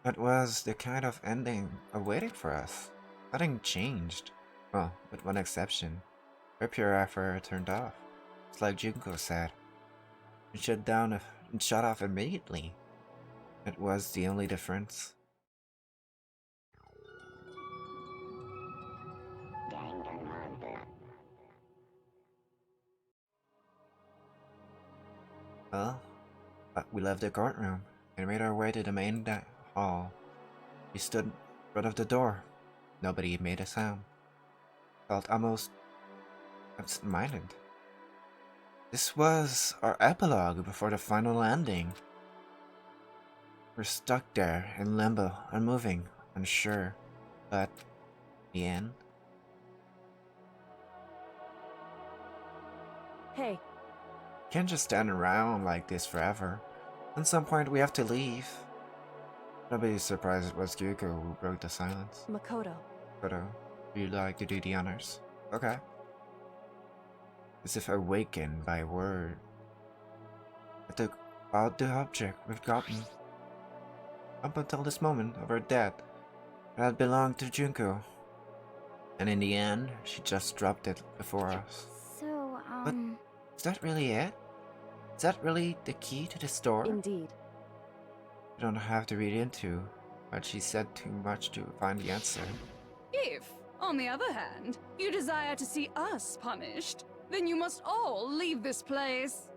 It was the kind of ending awaiting for us. Nothing changed. Well, with one exception. Our purifier turned off. It's like Junko said. It shut down and shut off immediately. It was the only difference. Well, we left the courtroom and made our way to the main hall. We stood in front of the door. Nobody made a sound. Felt almost absent-minded. This was our epilogue before the final ending. We're stuck there in limbo, unmoving, unsure, but the end. Hey, Can't just stand around like this forever. At some point we have to leave. Nobody's surprised it was Gyuko who broke the silence. Makoto. Koto, would you like to do the honors? Okay. As if awakened by a word. I took about the object we've gotten. Up until this moment of our death, it had belonged to Junko. And in the end, she just dropped it before us. So, But is that really it? Is that really the key to the store? Indeed. You don't have to read into, but she said too much to find the answer. If, on the other hand, you desire to see us punished, then you must all leave this place.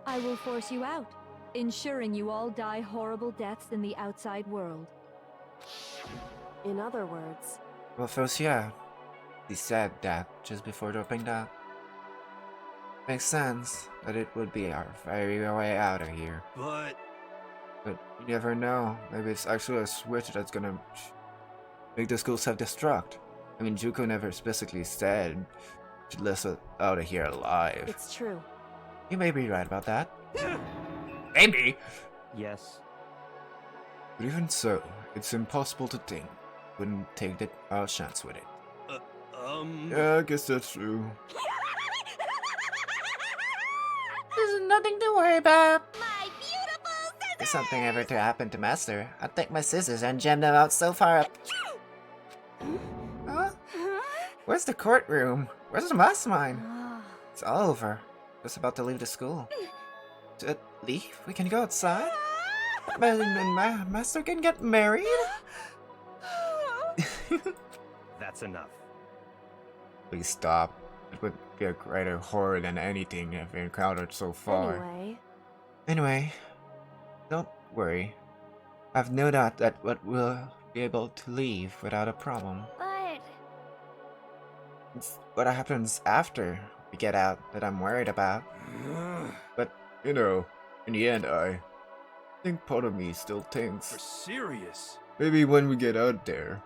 I will force you out, ensuring you all die horrible deaths in the outside world. In other words, Well, first, yeah, he said that just before dropping that. Makes sense that it would be our very way out of here. But But you never know. Maybe it's actually a switch that's gonna make the school self-destruct. I mean, Juko never specifically said she'd let us out of here alive. it's true. You may be right about that. Maybe. Yes. But even so, it's impossible to think. Wouldn't take our chance with it. Yeah, I guess that's true. There's nothing to worry about. My beautiful scissors! If something ever to happen to Master, I'd take my scissors and jam them out so far up. Huh? Where's the courtroom? Where's the mastermind? It's all over. Just about to leave the school. To leave? We can go outside? Master can get married? That's enough. Please stop. It would be a greater horror than anything I've encountered so far. Anyway, don't worry. I've no doubt that we'll be able to leave without a problem. But It's what happens after we get out that I'm worried about. But, you know, in the end, I think part of me still you're thinks serious. maybe when we get out there,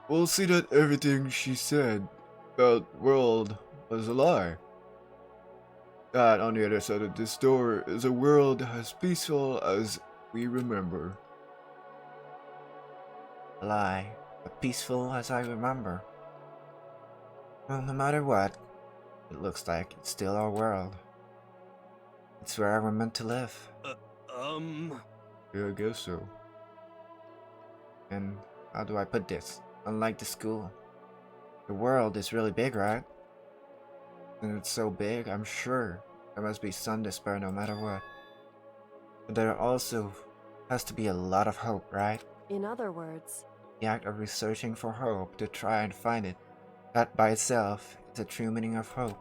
we'll see that everything she said about world was a lie. That on the other side of this door is a world as peaceful as we remember. A lie, but peaceful as I remember. Well, no matter what, it looks like it's still our world. It's where we're meant to live. Yeah, I guess so. And how do I put this? Unlike the school, the world is really big, right? And it's so big, I'm sure there must be some despair no matter what. But there also has to be a lot of hope, right? In other words, The act of researching for hope to try and find it. That by itself is the true meaning of hope.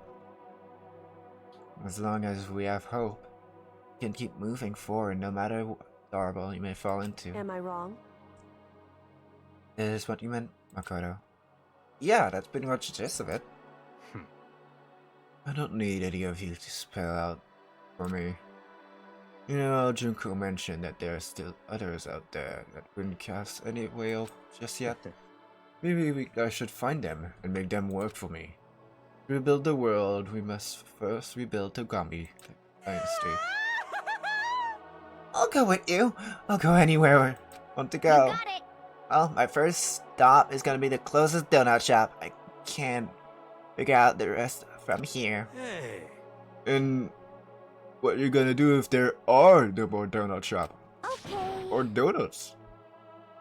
As long as we have hope, we can keep moving forward no matter what horrible you may fall into. am I wrong? Is what you meant, Makoto? Yeah, that's pretty much the gist of it. I don't need any of you to spell out for me. You know, Junko mentioned that there are still others out there that wouldn't cast any whale just yet. Maybe I should find them and make them work for me. To rebuild the world, we must first rebuild Togami Dynasty. I'll go with you. I'll go anywhere I want to go. You got it. Well, my first stop is gonna be the closest donut shop. I can't figure out the rest from here. Hey. And what you gonna do if there are no more donut shop? Okay. Or donuts?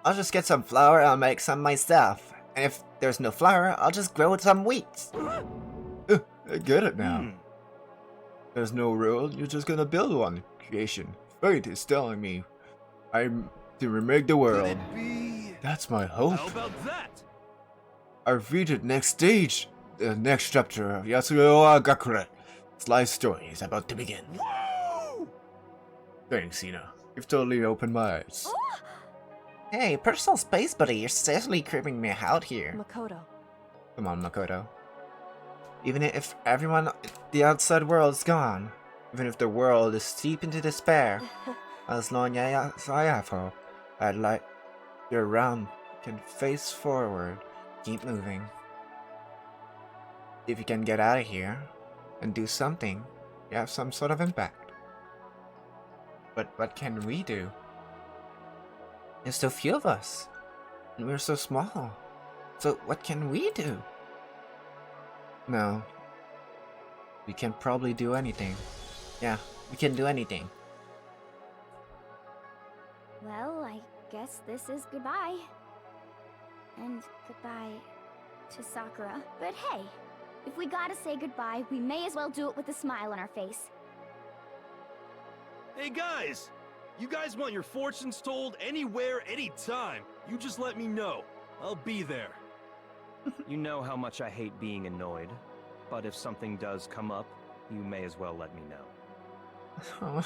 I'll just get some flour and I'll make some myself. And if there's no flour, I'll just grow some wheat. I get it now. There's no road, you're just gonna build one. Creation. Fate is telling me I'm to remake the Could world. it be? That's my hope. How about that? I've reached next stage. The next chapter of Yasuo Gakure. Its life story is about to begin. Woo! Thanks, Ina. You've totally opened my eyes. Hey, personal space buddy, you're seriously creeping me out here. Makoto. Come on, Makoto. Even if everyone in the outside world is gone, even if the world is deep into despair, as long as I have hope, I'd like you're around, can face forward, keep moving. If you can get out of here and do something, you have some sort of impact. But what can we do? There's so few of us, and we're so small. So what can we do? No. We can probably do anything. Yeah, we can do anything. Well, I guess this is goodbye. And goodbye to Sakura, but hey, if we gotta say goodbye, we may as well do it with a smile on our face. Hey guys! You guys want your fortunes told anywhere, anytime. You just let me know. I'll be there. You know how much I hate being annoyed, but if something does come up, you may as well let me know.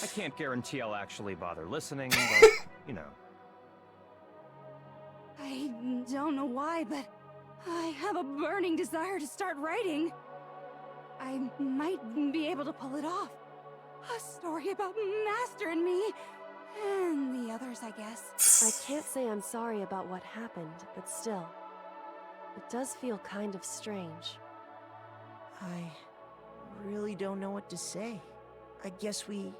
I can't guarantee I'll actually bother listening, but, you know. I don't know why, but I have a burning desire to start writing. I might be able to pull it off. A story about Master and me, and the others, I guess. I can't say I'm sorry about what happened, but still, it does feel kind of strange. I really don't know what to say. I guess we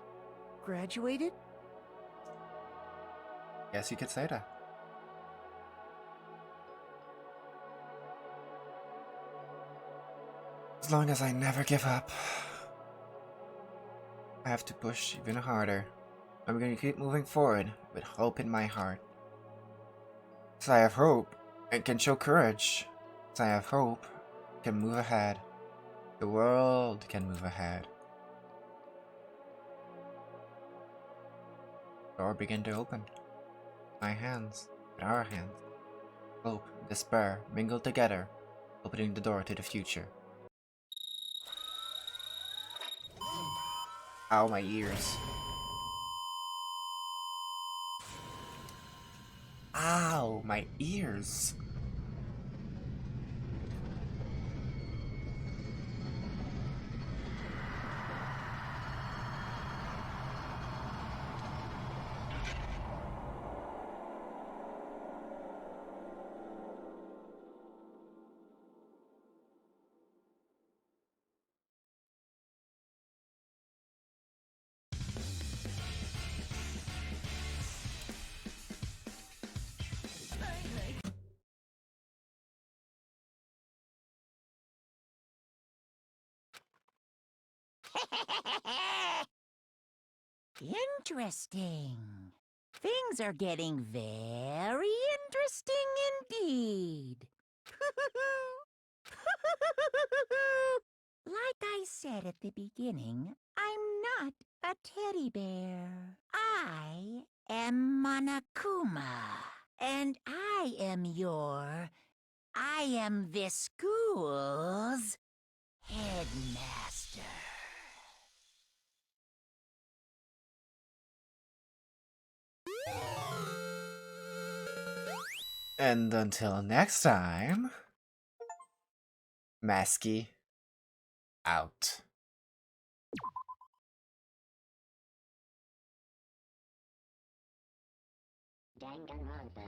graduated? Guess you could say that. As long as I never give up, I have to push even harder. I'm going to keep moving forward with hope in my heart. As I have hope, it can show courage. As I have hope, it can move ahead. The world can move ahead. Door began to open. My hands, and our hands. Hope, despair, mingled together, opening the door to the future. Ow, my ears. Ow, my ears. Interesting. Things are getting very interesting indeed. Like I said at the beginning, I'm not a teddy bear. I am Monokuma. And I am this school's headmaster. And until next time, Masky out. Danganronpa.